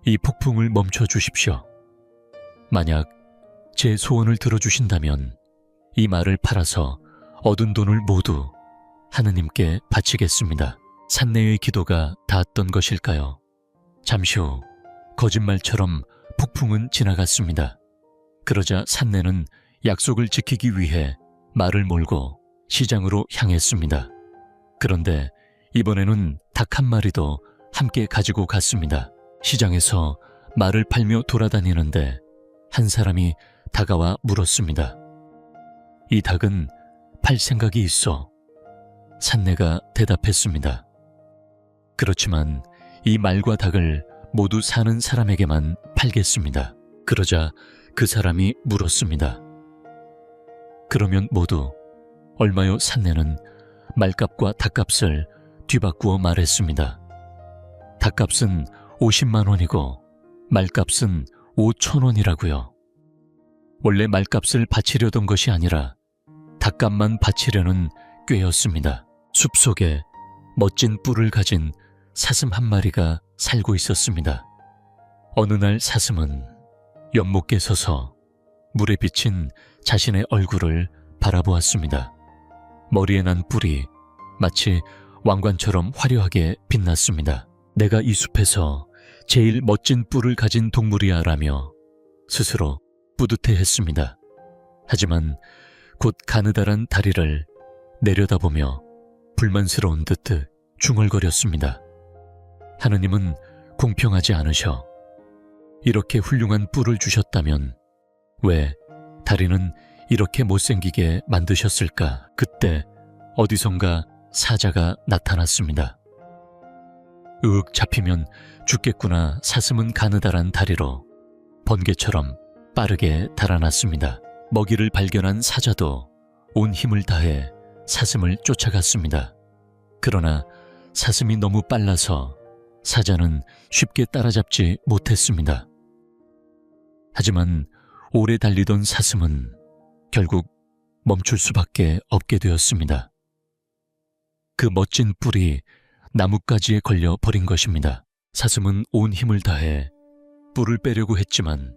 Speaker 1: 이 폭풍을 멈춰 주십시오. 만약 제 소원을 들어주신다면 이 말을 팔아서 얻은 돈을 모두 하느님께 바치겠습니다. 산내의 기도가 닿았던 것일까요? 잠시 후 거짓말처럼 폭풍은 지나갔습니다. 그러자 산내는 약속을 지키기 위해 말을 몰고 시장으로 향했습니다. 그런데 이번에는 닭 한 마리도 함께 가지고 갔습니다. 시장에서 말을 팔며 돌아다니는데 한 사람이 다가와 물었습니다. 이 닭은 팔 생각이 있어. 산내가 대답했습니다. 그렇지만 이 말과 닭을 모두 사는 사람에게만 팔겠습니다. 그러자 그 사람이 물었습니다. 그러면 모두 얼마요? 산내는 말값과 닭값을 뒤바꾸어 말했습니다. 닭값은 50만 원이고 말값은 5,000원이라고요. 원래 말값을 바치려던 것이 아니라 닭값만 바치려는 꾀였습니다. 숲속에 멋진 뿔을 가진 사슴 한 마리가 살고 있었습니다. 어느 날 사슴은 연못께 서서 물에 비친 자신의 얼굴을 바라보았습니다. 머리에 난 뿔이 마치 왕관처럼 화려하게 빛났습니다. 내가 이 숲에서 제일 멋진 뿔을 가진 동물이야 라며 스스로 뿌듯해했습니다. 하지만 곧 가느다란 다리를 내려다보며 불만스러운 듯 중얼거렸습니다. 하느님은 공평하지 않으셔. 이렇게 훌륭한 뿔을 주셨다면 왜 다리는 이렇게 못생기게 만드셨을까? 그때 어디선가 사자가 나타났습니다. 으윽 잡히면 죽겠구나 사슴은 가느다란 다리로 번개처럼 빠르게 달아났습니다. 먹이를 발견한 사자도 온 힘을 다해 사슴을 쫓아갔습니다. 그러나 사슴이 너무 빨라서 사자는 쉽게 따라잡지 못했습니다. 하지만 오래 달리던 사슴은 결국 멈출 수밖에 없게 되었습니다. 그 멋진 뿔이 나뭇가지에 걸려 버린 것입니다. 사슴은 온 힘을 다해 뿔을 빼려고 했지만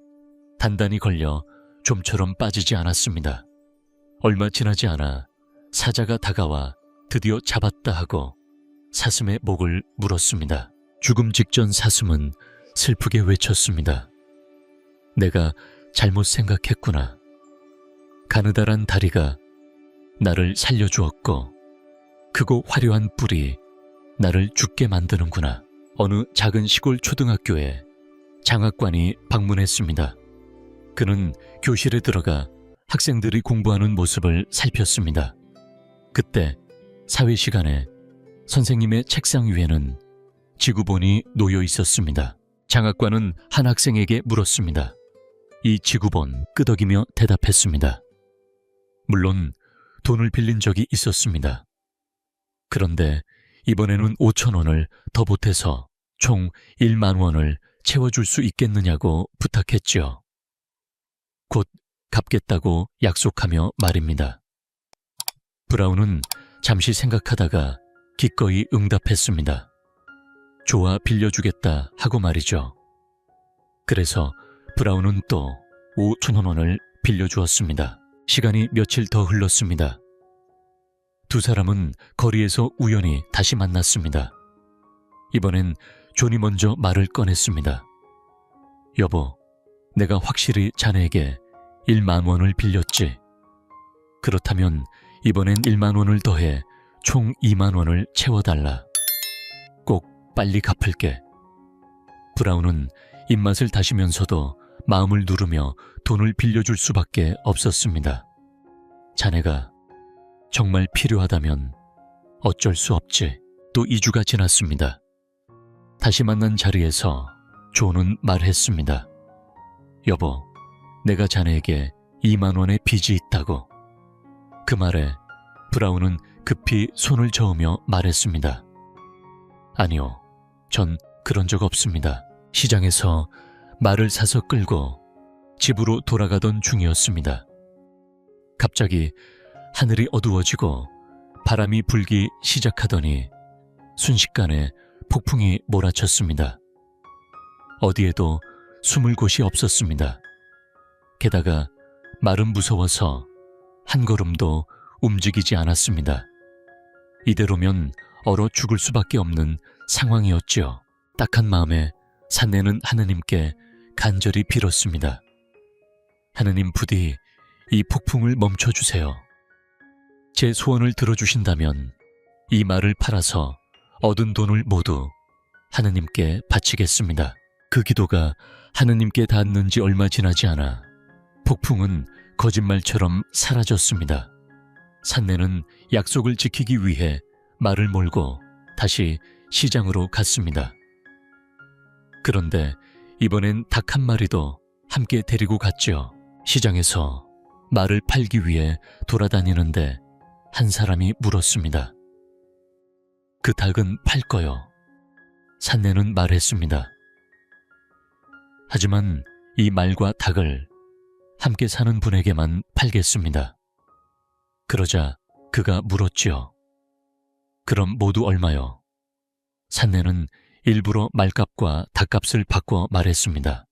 Speaker 1: 단단히 걸려 좀처럼 빠지지 않았습니다. 얼마 지나지 않아 사자가 다가와 드디어 잡았다 하고 사슴의 목을 물었습니다. 죽음 직전 사슴은 슬프게 외쳤습니다. 내가 잘못 생각했구나. 가느다란 다리가 나를 살려주었고 크고 화려한 뿔이 나를 죽게 만드는구나. 어느 작은 시골 초등학교에 장학관이 방문했습니다. 그는 교실에 들어가 학생들이 공부하는 모습을 살폈습니다. 그때 사회 시간에 선생님의 책상 위에는 지구본이 놓여 있었습니다. 장학관은 한 학생에게 물었습니다. 이 지구본 끄덕이며 대답했습니다. 물론 돈을 빌린 적이 있었습니다. 그런데 이번에는 5천 원을 더 보태서 총 1만 원을 채워줄 수 있겠느냐고 부탁했지요. 곧 갚겠다고 약속하며 말입니다. 브라운은 잠시 생각하다가 기꺼이 응답했습니다. 좋아 빌려주겠다 하고 말이죠. 그래서 브라운은 또 5천 원을 빌려주었습니다. 시간이 며칠 더 흘렀습니다. 두 사람은 거리에서 우연히 다시 만났습니다. 이번엔 존이 먼저 말을 꺼냈습니다. 여보, 내가 확실히 자네에게 1만 원을 빌렸지. 그렇다면 이번엔 1만 원을 더해 총 2만 원을 채워달라. 꼭 빨리 갚을게. 브라운은 입맛을 다시면서도 마음을 누르며 돈을 빌려줄 수밖에 없었습니다. 자네가 정말 필요하다면 어쩔 수 없지. 또 2주가 지났습니다. 다시 만난 자리에서 존은 말했습니다. 여보, 내가 자네에게 2만 원의 빚이 있다고. 그 말에 브라운은 급히 손을 저으며 말했습니다. 아니요, 전 그런 적 없습니다. 시장에서 말을 사서 끌고 집으로 돌아가던 중이었습니다. 갑자기 하늘이 어두워지고 바람이 불기 시작하더니 순식간에 폭풍이 몰아쳤습니다. 어디에도 숨을 곳이 없었습니다. 게다가 말은 무서워서 한 걸음도 움직이지 않았습니다. 이대로면 얼어 죽을 수밖에 없는 상황이었지요. 딱한 마음에 산내는 하느님께 간절히 빌었습니다. 하느님 부디 이 폭풍을 멈춰주세요. 제 소원을 들어주신다면 이 말을 팔아서 얻은 돈을 모두 하느님께 바치겠습니다. 그 기도가 하느님께 닿았는 지 얼마 지나지 않아 폭풍은 거짓말처럼 사라졌습니다. 산내는 약속을 지키기 위해 말을 몰고 다시 시장으로 갔습니다. 그런데 이번엔 닭 한 마리도 함께 데리고 갔지요. 시장에서 말을 팔기 위해 돌아다니는데 한 사람이 물었습니다. 그 닭은 팔 거요. 산내는 말했습니다. 하지만 이 말과 닭을 함께 사는 분에게만 팔겠습니다. 그러자 그가 물었지요. 그럼 모두 얼마요? 산내는 일부러 말값과 닭값을 바꿔 말했습니다.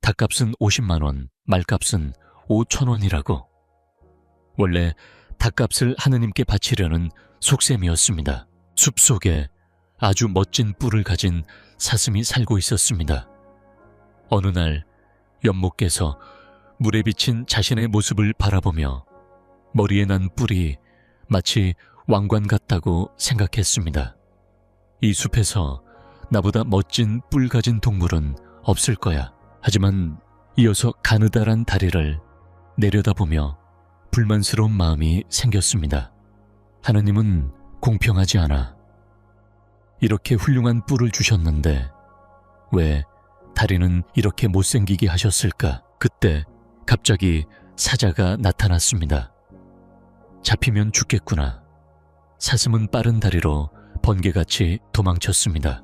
Speaker 1: 닭값은 50만 원, 말값은 5,000원이라고. 원래 닭값을 하느님께 바치려는 속셈이었습니다. 숲속에 아주 멋진 뿔을 가진 사슴이 살고 있었습니다. 어느 날 연못께서 물에 비친 자신의 모습을 바라보며 머리에 난 뿔이 마치 왕관 같다고 생각했습니다. 이 숲에서 나보다 멋진 뿔 가진 동물은 없을 거야. 하지만 이어서 가느다란 다리를 내려다보며 불만스러운 마음이 생겼습니다. 하느님은 공평하지 않아. 이렇게 훌륭한 뿔을 주셨는데 왜 다리는 이렇게 못생기게 하셨을까? 그때 갑자기 사자가 나타났습니다. 잡히면 죽겠구나. 사슴은 빠른 다리로 번개같이 도망쳤습니다.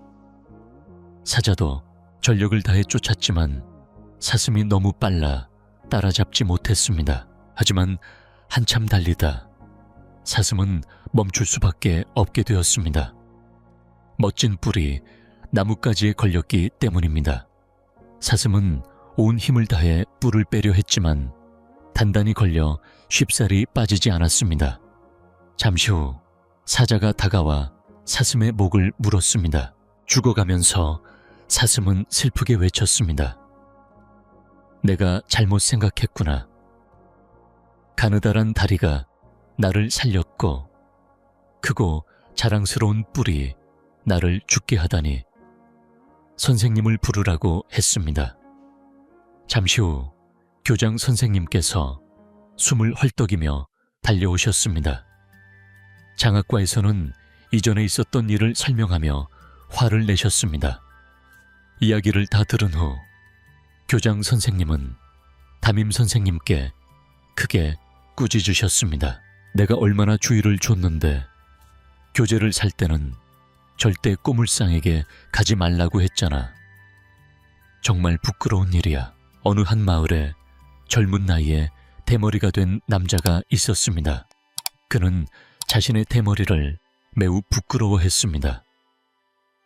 Speaker 1: 사자도 전력을 다해 쫓았지만 사슴이 너무 빨라 따라잡지 못했습니다. 하지만 한참 달리다 사슴은 멈출 수밖에 없게 되었습니다. 멋진 뿔이 나뭇가지에 걸렸기 때문입니다. 사슴은 온 힘을 다해 뿔을 빼려 했지만 단단히 걸려 쉽사리 빠지지 않았습니다. 잠시 후 사자가 다가와 사슴의 목을 물었습니다. 죽어가면서 사슴은 슬프게 외쳤습니다. 내가 잘못 생각했구나. 가느다란 다리가 나를 살렸고 크고 자랑스러운 뿔이 나를 죽게 하다니. 선생님을 부르라고 했습니다. 잠시 후 교장 선생님께서 숨을 헐떡이며 달려오셨습니다. 장학과에서는 이전에 있었던 일을 설명하며 화를 내셨습니다. 이야기를 다 들은 후 교장 선생님은 담임 선생님께 크게 꾸짖으셨습니다. 내가 얼마나 주의를 줬는데 교재를 살 때는 절대 꼬물상에게 가지 말라고 했잖아. 정말 부끄러운 일이야. 어느 한 마을에 젊은 나이에 대머리가 된 남자가 있었습니다. 그는 자신의 대머리를 매우 부끄러워했습니다.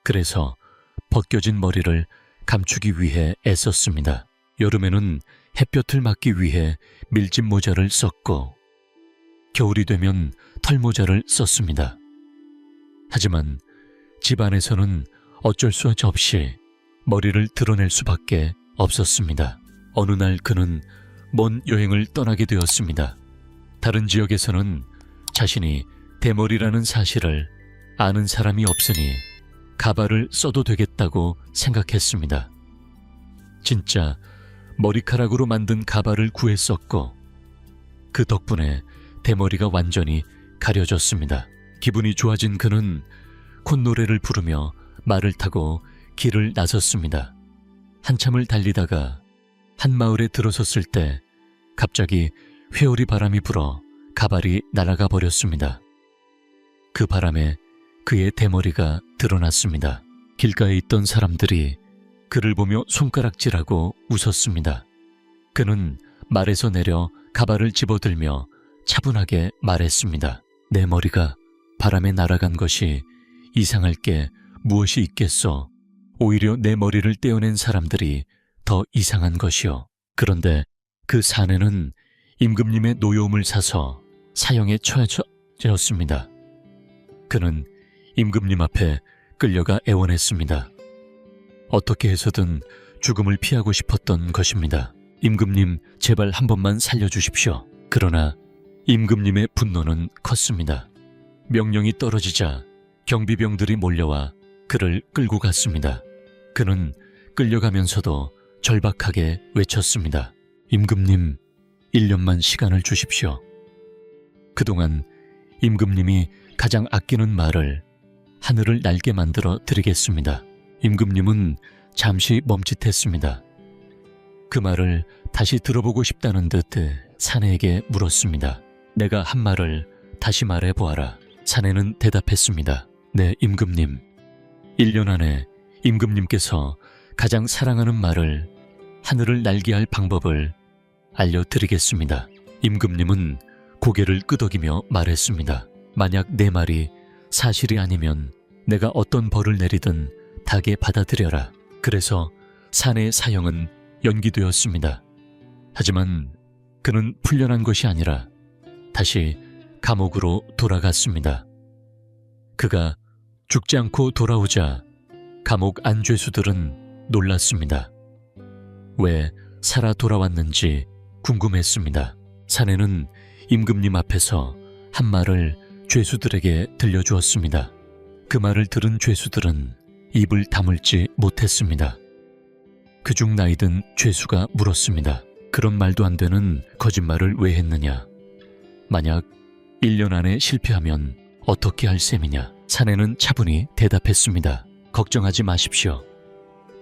Speaker 1: 그래서 벗겨진 머리를 감추기 위해 애썼습니다. 여름에는 햇볕을 막기 위해 밀짚 모자를 썼고 겨울이 되면 털모자를 썼습니다. 하지만 집안에서는 어쩔 수 없이 머리를 드러낼 수밖에 없었습니다. 어느 날 그는 먼 여행을 떠나게 되었습니다. 다른 지역에서는 자신이 대머리라는 사실을 아는 사람이 없으니 가발을 써도 되겠다고 생각했습니다. 진짜 머리카락으로 만든 가발을 구했었고 그 덕분에 대머리가 완전히 가려졌습니다. 기분이 좋아진 그는 콧노래를 부르며 말을 타고 길을 나섰습니다. 한참을 달리다가 한 마을에 들어섰을 때 갑자기 회오리 바람이 불어 가발이 날아가 버렸습니다. 그 바람에 그의 대머리가 드러났습니다. 길가에 있던 사람들이 그를 보며 손가락질하고 웃었습니다. 그는 말에서 내려 가발을 집어들며 차분하게 말했습니다. 내 머리가 바람에 날아간 것이 이상할 게 무엇이 있겠소. 오히려 내 머리를 떼어낸 사람들이 더 이상한 것이요. 그런데 그 사내는 임금님의 노여움을 사서 사형에 처해졌습니다. 그는 임금님 앞에 끌려가 애원했습니다. 어떻게 해서든 죽음을 피하고 싶었던 것입니다. 임금님, 제발 한 번만 살려주십시오. 그러나 임금님의 분노는 컸습니다. 명령이 떨어지자 경비병들이 몰려와 그를 끌고 갔습니다. 그는 끌려가면서도 절박하게 외쳤습니다. 임금님, 1년만 시간을 주십시오. 그동안 임금님이 가장 아끼는 말을 하늘을 날게 만들어 드리겠습니다. 임금님은 잠시 멈칫했습니다. 그 말을 다시 들어보고 싶다는 듯 사내에게 물었습니다. 내가 한 말을 다시 말해보아라. 사내는 대답했습니다. 네, 임금님. 1년 안에 임금님께서 가장 사랑하는 말을 하늘을 날게 할 방법을 알려드리겠습니다. 임금님은 고개를 끄덕이며 말했습니다. 만약 내 말이 사실이 아니면 내가 어떤 벌을 내리든 다게 받아들여라. 그래서 사내의 사형은 연기되었습니다. 하지만 그는 풀려난 것이 아니라 다시 감옥으로 돌아갔습니다. 그가 죽지 않고 돌아오자 감옥 안죄수들은 놀랐습니다. 왜 살아 돌아왔는지 궁금했습니다. 사내는 임금님 앞에서 한 말을 죄수들에게 들려주었습니다. 그 말을 들은 죄수들은 입을 다물지 못했습니다. 그중 나이든 죄수가 물었습니다. 그런 말도 안 되는 거짓말을 왜 했느냐? 만약 1년 안에 실패하면 어떻게 할 셈이냐? 사내는 차분히 대답했습니다. 걱정하지 마십시오.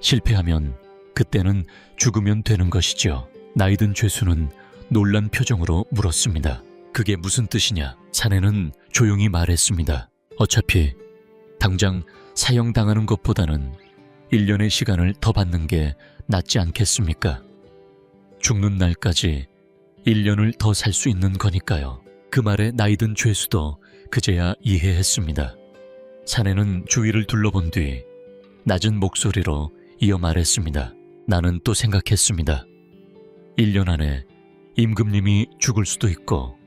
Speaker 1: 실패하면 그때는 죽으면 되는 것이죠. 나이든 죄수는 놀란 표정으로 물었습니다. 그게 무슨 뜻이냐? 사내는 조용히 말했습니다. 어차피 당장 사형당하는 것보다는 1년의 시간을 더 받는 게 낫지 않겠습니까? 죽는 날까지 1년을 더 살 수 있는 거니까요. 그 말에 나이든 죄수도 그제야 이해했습니다. 사내는 주위를 둘러본 뒤 낮은 목소리로 이어 말했습니다. 나는 또 생각했습니다. 1년 안에 임금님이 죽을 수도 있고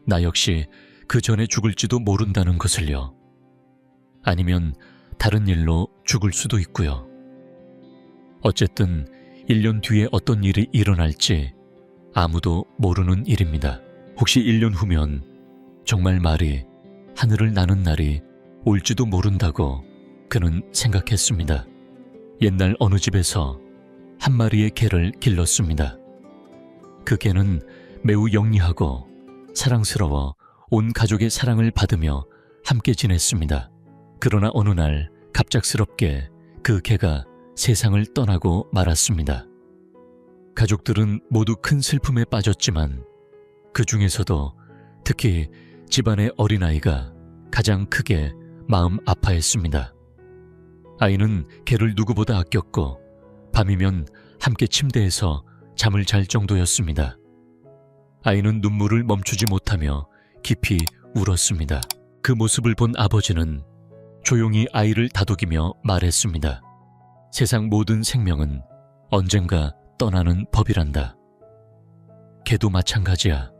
Speaker 1: 나 역시 그 전에 죽을지도 모른다는 것을요. 아니면 다른 일로 죽을 수도 있고요. 어쨌든 1년 뒤에 어떤 일이 일어날지 아무도 모르는 일입니다. 혹시 1년 후면 정말 말이 하늘을 나는 날이 올지도 모른다고 그는 생각했습니다. 옛날 어느 집에서 한 마리의 개를 길렀습니다. 그 개는 매우 영리하고 사랑스러워 온 가족의 사랑을 받으며 함께 지냈습니다. 그러나 어느 날 갑작스럽게 그 개가 세상을 떠나고 말았습니다. 가족들은 모두 큰 슬픔에 빠졌지만 그 중에서도 특히 집안의 어린아이가 가장 크게 마음 아파했습니다. 아이는 개를 누구보다 아꼈고 밤이면 함께 침대에서 잠을 잘 정도였습니다. 아이는 눈물을 멈추지 못하며 깊이 울었습니다. 그 모습을 본 아버지는 조용히 아이를 다독이며 말했습니다. 세상 모든 생명은 언젠가 떠나는 법이란다. 개도 마찬가지야.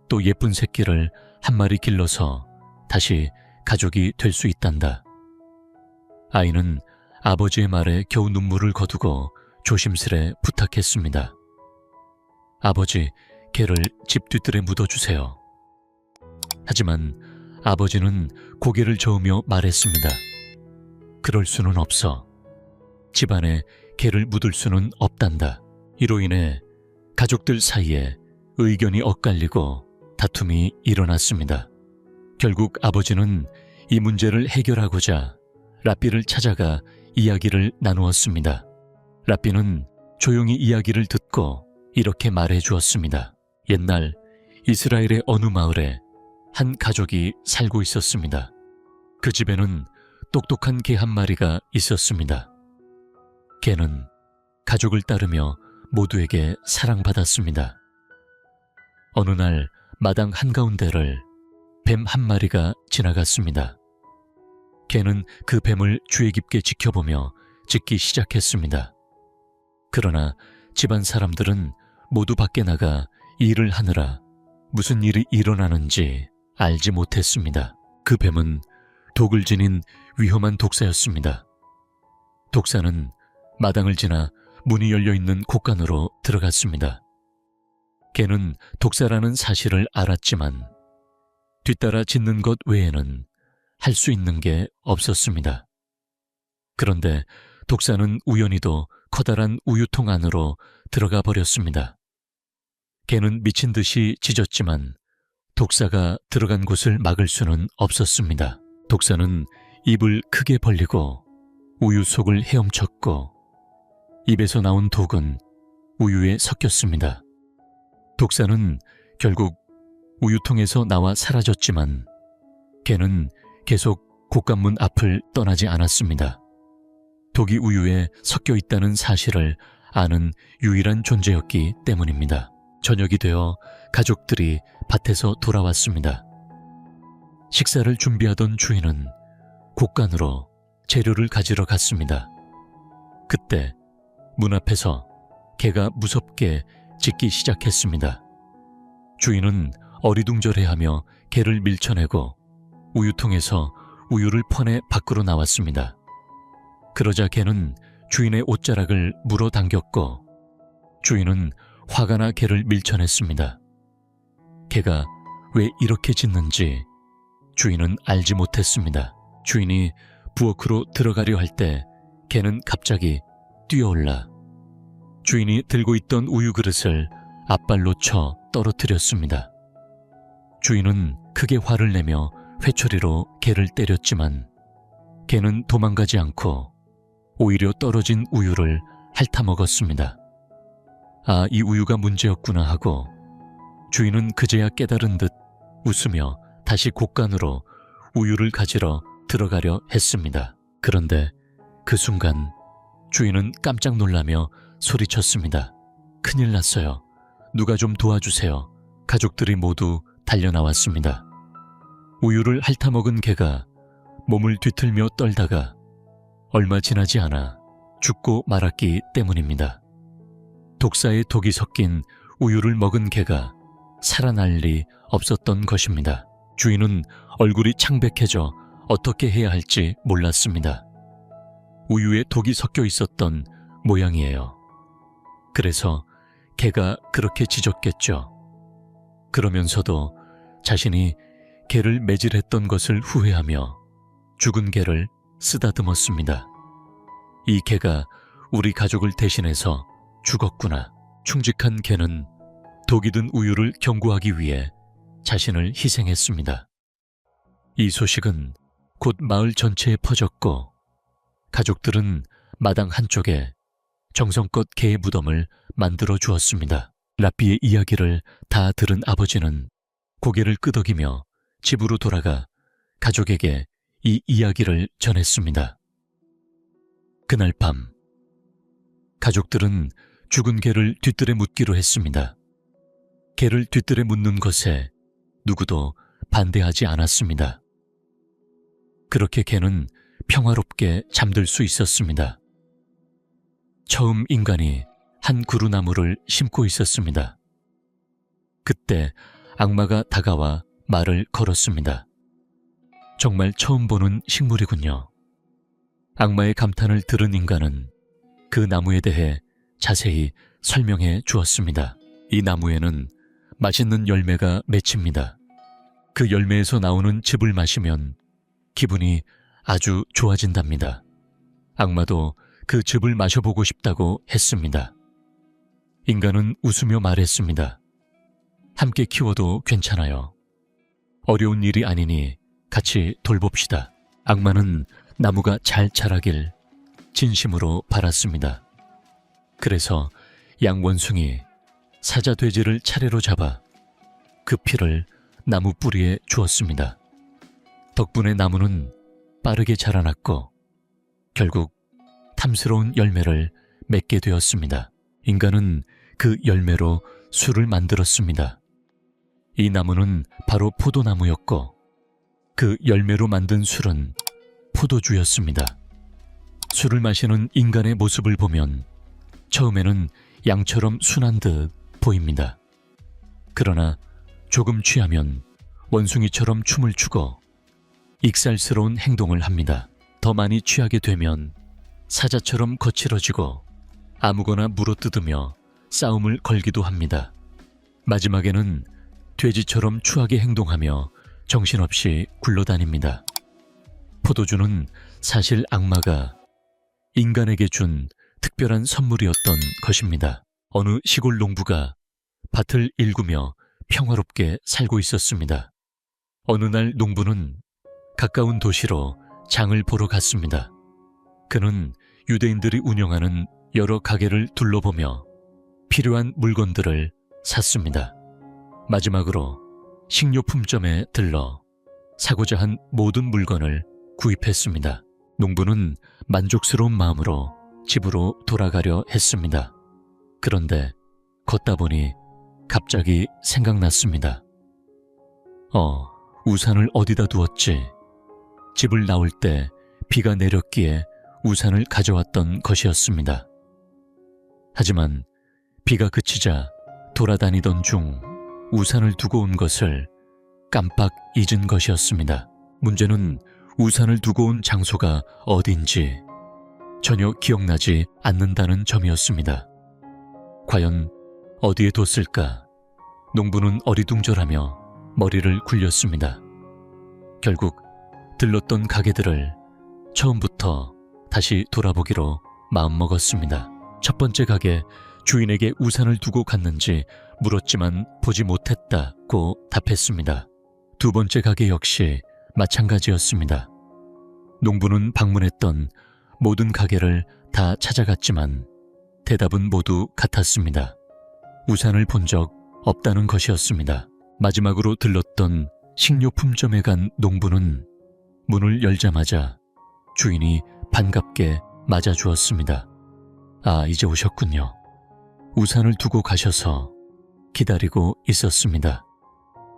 Speaker 1: 또 예쁜 새끼를 한 마리 길러서 다시 가족이 될 수 있단다. 아이는 아버지의 말에 겨우 눈물을 거두고 조심스레 부탁했습니다. 아버지, 개를 집 뒤뜰에 묻어주세요. 하지만 아버지는 고개를 저으며 말했습니다. 그럴 수는 없어. 집안에 개를 묻을 수는 없단다. 이로 인해 가족들 사이에 의견이 엇갈리고 다툼이 일어났습니다. 결국 아버지는 이 문제를 해결하고자 랍비를 찾아가 이야기를 나누었습니다. 랍비는 조용히 이야기를 듣고 이렇게 말해 주었습니다. 옛날 이스라엘의 어느 마을에 한 가족이 살고 있었습니다. 그 집에는 똑똑한 개 한 마리가 있었습니다. 개는 가족을 따르며 모두에게 사랑받았습니다. 어느 날 마당 한가운데를 뱀 한 마리가 지나갔습니다. 개는 그 뱀을 주의 깊게 지켜보며 짖기 시작했습니다. 그러나 집안 사람들은 모두 밖에 나가 일을 하느라 무슨 일이 일어나는지 알지 못했습니다. 그 뱀은 독을 지닌 위험한 독사였습니다. 독사는 마당을 지나 문이 열려있는 곳간으로 들어갔습니다. 개는 독사라는 사실을 알았지만 뒤따라 짖는 것 외에는 할 수 있는 게 없었습니다. 그런데 독사는 우연히도 커다란 우유통 안으로 들어가 버렸습니다. 개는 미친 듯이 짖었지만 독사가 들어간 곳을 막을 수는 없었습니다. 독사는 입을 크게 벌리고 우유 속을 헤엄쳤고 입에서 나온 독은 우유에 섞였습니다. 독사는 결국 우유통에서 나와 사라졌지만 개는 계속 곳간문 앞을 떠나지 않았습니다. 독이 우유에 섞여 있다는 사실을 아는 유일한 존재였기 때문입니다. 저녁이 되어 가족들이 밭에서 돌아왔습니다. 식사를 준비하던 주인은 곳간으로 재료를 가지러 갔습니다. 그때 문 앞에서 개가 무섭게 짖기 시작했습니다. 주인은 어리둥절해하며 개를 밀쳐내고 우유통에서 우유를 퍼내 밖으로 나왔습니다. 그러자 개는 주인의 옷자락을 물어 당겼고 주인은 화가 나 개를 밀쳐냈습니다. 개가 왜 이렇게 짖는지 주인은 알지 못했습니다. 주인이 부엌으로 들어가려 할 때 개는 갑자기 뛰어올라 주인이 들고 있던 우유 그릇을 앞발로 쳐 떨어뜨렸습니다. 주인은 크게 화를 내며 회초리로 개를 때렸지만 개는 도망가지 않고 오히려 떨어진 우유를 핥아먹었습니다. 아, 이 우유가 문제였구나 하고 주인은 그제야 깨달은 듯 웃으며 다시 곳간으로 우유를 가지러 들어가려 했습니다. 그런데 그 순간 주인은 깜짝 놀라며 소리쳤습니다. 큰일 났어요. 누가 좀 도와주세요. 가족들이 모두 달려나왔습니다. 우유를 핥아먹은 개가 몸을 뒤틀며 떨다가 얼마 지나지 않아 죽고 말았기 때문입니다. 독사에 독이 섞인 우유를 먹은 개가 살아날 리 없었던 것입니다. 주인은 얼굴이 창백해져 어떻게 해야 할지 몰랐습니다. 우유에 독이 섞여 있었던 모양이에요. 그래서 개가 그렇게 짖었겠죠. 그러면서도 자신이 개를 매질했던 것을 후회하며 죽은 개를 쓰다듬었습니다. 이 개가 우리 가족을 대신해서 죽었구나. 충직한 개는 독이 든 우유를 경구하기 위해 자신을 희생했습니다. 이 소식은 곧 마을 전체에 퍼졌고 가족들은 마당 한쪽에 정성껏 개의 무덤을 만들어 주었습니다. 라삐의 이야기를 다 들은 아버지는 고개를 끄덕이며 집으로 돌아가 가족에게 이 이야기를 전했습니다. 그날 밤 가족들은 죽은 개를 뒤뜰에 묻기로 했습니다. 개를 뒤뜰에 묻는 것에 누구도 반대하지 않았습니다. 그렇게 개는 평화롭게 잠들 수 있었습니다. 처음 인간이 한 구루나무를 심고 있었습니다. 그때 악마가 다가와 말을 걸었습니다. 정말 처음 보는 식물이군요. 악마의 감탄을 들은 인간은 그 나무에 대해 자세히 설명해 주었습니다. 이 나무에는 맛있는 열매가 맺힙니다. 그 열매에서 나오는 즙을 마시면 기분이 아주 좋아진답니다. 악마도 그 즙을 마셔보고 싶다고 했습니다. 인간은 웃으며 말했습니다. 함께 키워도 괜찮아요. 어려운 일이 아니니 같이 돌봅시다. 악마는 나무가 잘 자라길 진심으로 바랐습니다. 그래서 양원숭이 사자돼지를 차례로 잡아 그 피를 나무 뿌리에 주었습니다. 덕분에 나무는 빠르게 자라났고 결국 탐스러운 열매를 맺게 되었습니다. 인간은 그 열매로 술을 만들었습니다. 이 나무는 바로 포도나무였고 그 열매로 만든 술은 포도주였습니다. 술을 마시는 인간의 모습을 보면 처음에는 양처럼 순한 듯 보입니다. 그러나 조금 취하면 원숭이처럼 춤을 추고 익살스러운 행동을 합니다. 더 많이 취하게 되면 사자처럼 거칠어지고 아무거나 물어뜯으며 싸움을 걸기도 합니다. 마지막에는 돼지처럼 추하게 행동하며 정신없이 굴러다닙니다. 포도주는 사실 악마가 인간에게 준 특별한 선물이었던 것입니다. 어느 시골 농부가 밭을 일구며 평화롭게 살고 있었습니다. 어느 날 농부는 가까운 도시로 장을 보러 갔습니다. 그는 유대인들이 운영하는 여러 가게를 둘러보며 필요한 물건들을 샀습니다. 마지막으로 식료품점에 들러 사고자 한 모든 물건을 구입했습니다. 농부는 만족스러운 마음으로 집으로 돌아가려 했습니다. 그런데 걷다 보니 갑자기 생각났습니다. 우산을 어디다 두었지? 집을 나올 때 비가 내렸기에 우산을 가져왔던 것이었습니다. 하지만 비가 그치자 돌아다니던 중 우산을 두고 온 것을 깜빡 잊은 것이었습니다. 문제는 우산을 두고 온 장소가 어딘지 전혀 기억나지 않는다는 점이었습니다. 과연 어디에 뒀을까? 농부는 어리둥절하며 머리를 굴렸습니다. 결국 들렀던 가게들을 처음부터 다시 돌아보기로 마음먹었습니다. 첫 번째 가게 주인에게 우산을 두고 갔는지 물었지만 보지 못했다고 답했습니다. 두 번째 가게 역시 마찬가지였습니다. 농부는 방문했던 모든 가게를 다 찾아갔지만 대답은 모두 같았습니다. 우산을 본 적 없다는 것이었습니다. 마지막으로 들렀던 식료품점에 간 농부는 문을 열자마자 주인이 반갑게 맞아주었습니다. 아, 이제 오셨군요. 우산을 두고 가셔서 기다리고 있었습니다.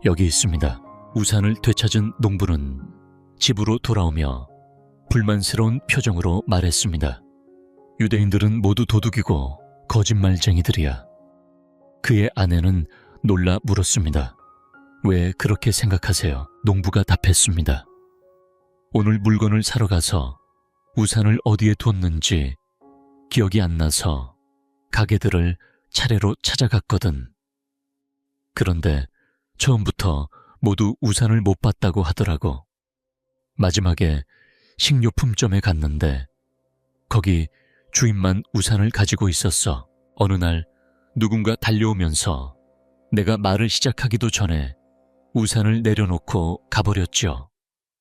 Speaker 1: 여기 있습니다. 우산을 되찾은 농부는 집으로 돌아오며 불만스러운 표정으로 말했습니다. 유대인들은 모두 도둑이고 거짓말쟁이들이야. 그의 아내는 놀라 물었습니다. 왜 그렇게 생각하세요? 농부가 답했습니다. 오늘 물건을 사러 가서 우산을 어디에 뒀는지 기억이 안 나서 가게들을 차례로 찾아갔거든. 그런데 처음부터 모두 우산을 못 봤다고 하더라고. 마지막에 식료품점에 갔는데 거기 주인만 우산을 가지고 있었어. 어느 날 누군가 달려오면서 내가 말을 시작하기도 전에 우산을 내려놓고 가버렸죠.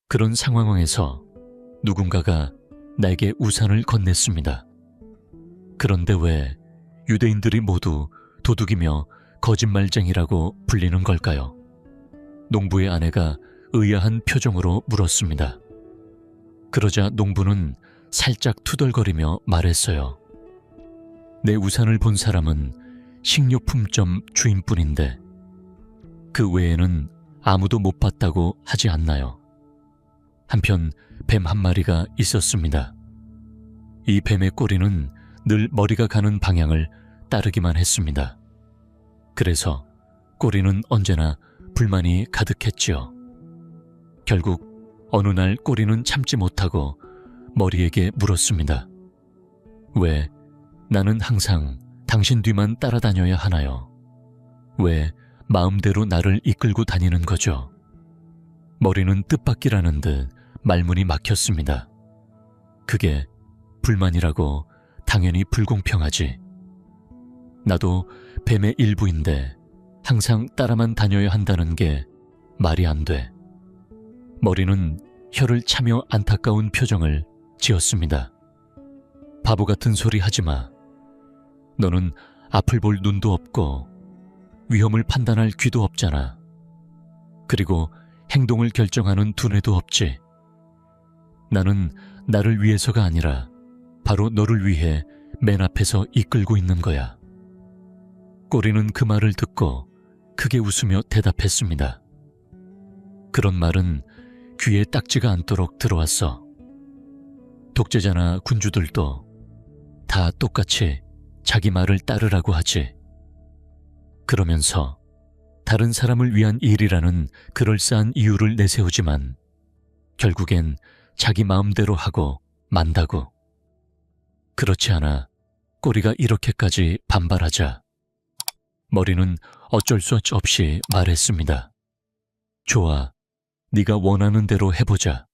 Speaker 1: 그런 상황에서 누군가가 나에게 우산을 건넸습니다. 그런데 왜 유대인들이 모두 도둑이며 거짓말쟁이라고 불리는 걸까요? 농부의 아내가 의아한 표정으로 물었습니다. 그러자 농부는 살짝 투덜거리며 말했어요. 내 우산을 본 사람은 식료품점 주인뿐인데 그 외에는 아무도 못 봤다고 하지 않나요? 한편 뱀 한 마리가 있었습니다. 이 뱀의 꼬리는 늘 머리가 가는 방향을 따르기만 했습니다. 그래서 꼬리는 언제나 불만이 가득했지요. 결국 어느 날 꼬리는 참지 못하고 머리에게 물었습니다. 왜 나는 항상 당신 뒤만 따라다녀야 하나요? 왜 마음대로 나를 이끌고 다니는 거죠? 머리는 뜻밖이라는 듯 말문이 막혔습니다. 그게 불만이라고 당연히 불공평하지. 나도 뱀의 일부인데 항상 따라만 다녀야 한다는 게 말이 안 돼. 머리는 혀를 차며 안타까운 표정을 지었습니다. 바보 같은 소리 하지 마. 너는 앞을 볼 눈도 없고 위험을 판단할 귀도 없잖아. 그리고 행동을 결정하는 두뇌도 없지. 나는 나를 위해서가 아니라 바로 너를 위해 맨 앞에서 이끌고 있는 거야. 꼬리는 그 말을 듣고 크게 웃으며 대답했습니다. 그런 말은 귀에 딱지가 않도록 들어왔어. 독재자나 군주들도 다 똑같이 자기 말을 따르라고 하지. 그러면서 다른 사람을 위한 일이라는 그럴싸한 이유를 내세우지만 결국엔 자기 마음대로 하고 만다고. 그렇지 않아 꼬리가 이렇게까지 반발하자 머리는 어쩔 수 없이 말했습니다. 좋아, 네가 원하는 대로 해보자.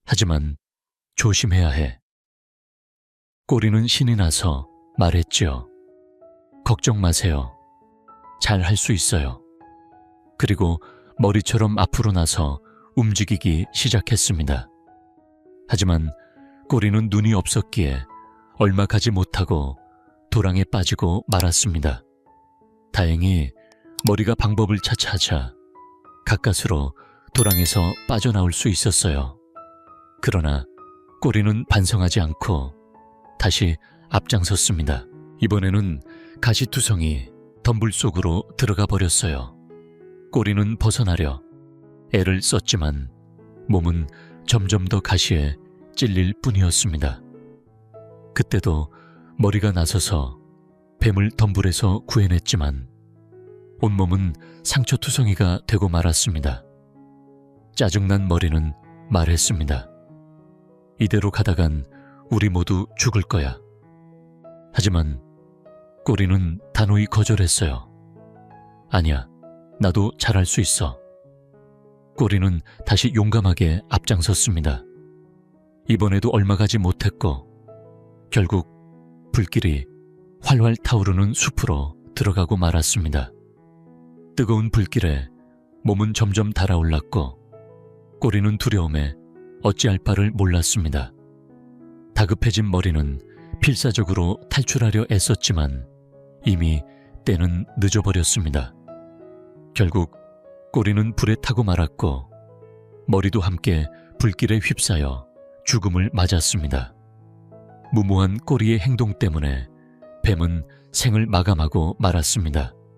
Speaker 1: 하지만 조심해야 해. 꼬리는 신이 나서 말했지요. 걱정 마세요. 잘 할 수 있어요. 그리고 머리처럼 앞으로 나서 움직이기 시작했습니다. 하지만 꼬리는 눈이 없었기에 얼마 가지 못하고 도랑에 빠지고 말았습니다. 다행히 머리가 방법을 찾아 가까스로 도랑에서 빠져나올 수 있었어요. 그러나 꼬리는 반성하지 않고 다시 앞장섰습니다. 이번에는 가시투성이 덤불 속으로 들어가 버렸어요. 꼬리는 벗어나려 애를 썼지만 몸은 점점 더 가시에 찔릴 뿐이었습니다. 그때도 머리가 나서서 뱀을 덤불에서 구해냈지만 온몸은 상처투성이가 되고 말았습니다. 짜증난 머리는 말했습니다. 이대로 가다간 우리 모두 죽을 거야. 하지만 꼬리는 단호히 거절했어요. 아니야, 나도 잘할 수 있어. 꼬리는 다시 용감하게 앞장섰습니다. 이번에도 얼마 가지 못했고 결국 불길이 활활 타오르는 숲으로 들어가고 말았습니다. 뜨거운 불길에 몸은 점점 달아올랐고 꼬리는 두려움에 어찌할 바를 몰랐습니다. 다급해진 머리는 필사적으로 탈출하려 애썼지만 이미 때는 늦어버렸습니다. 결국 꼬리는 불에 타고 말았고 머리도 함께 불길에 휩싸여 죽음을 맞았습니다. 무모한 꼬리의 행동 때문에 뱀은 생을 마감하고 말았습니다.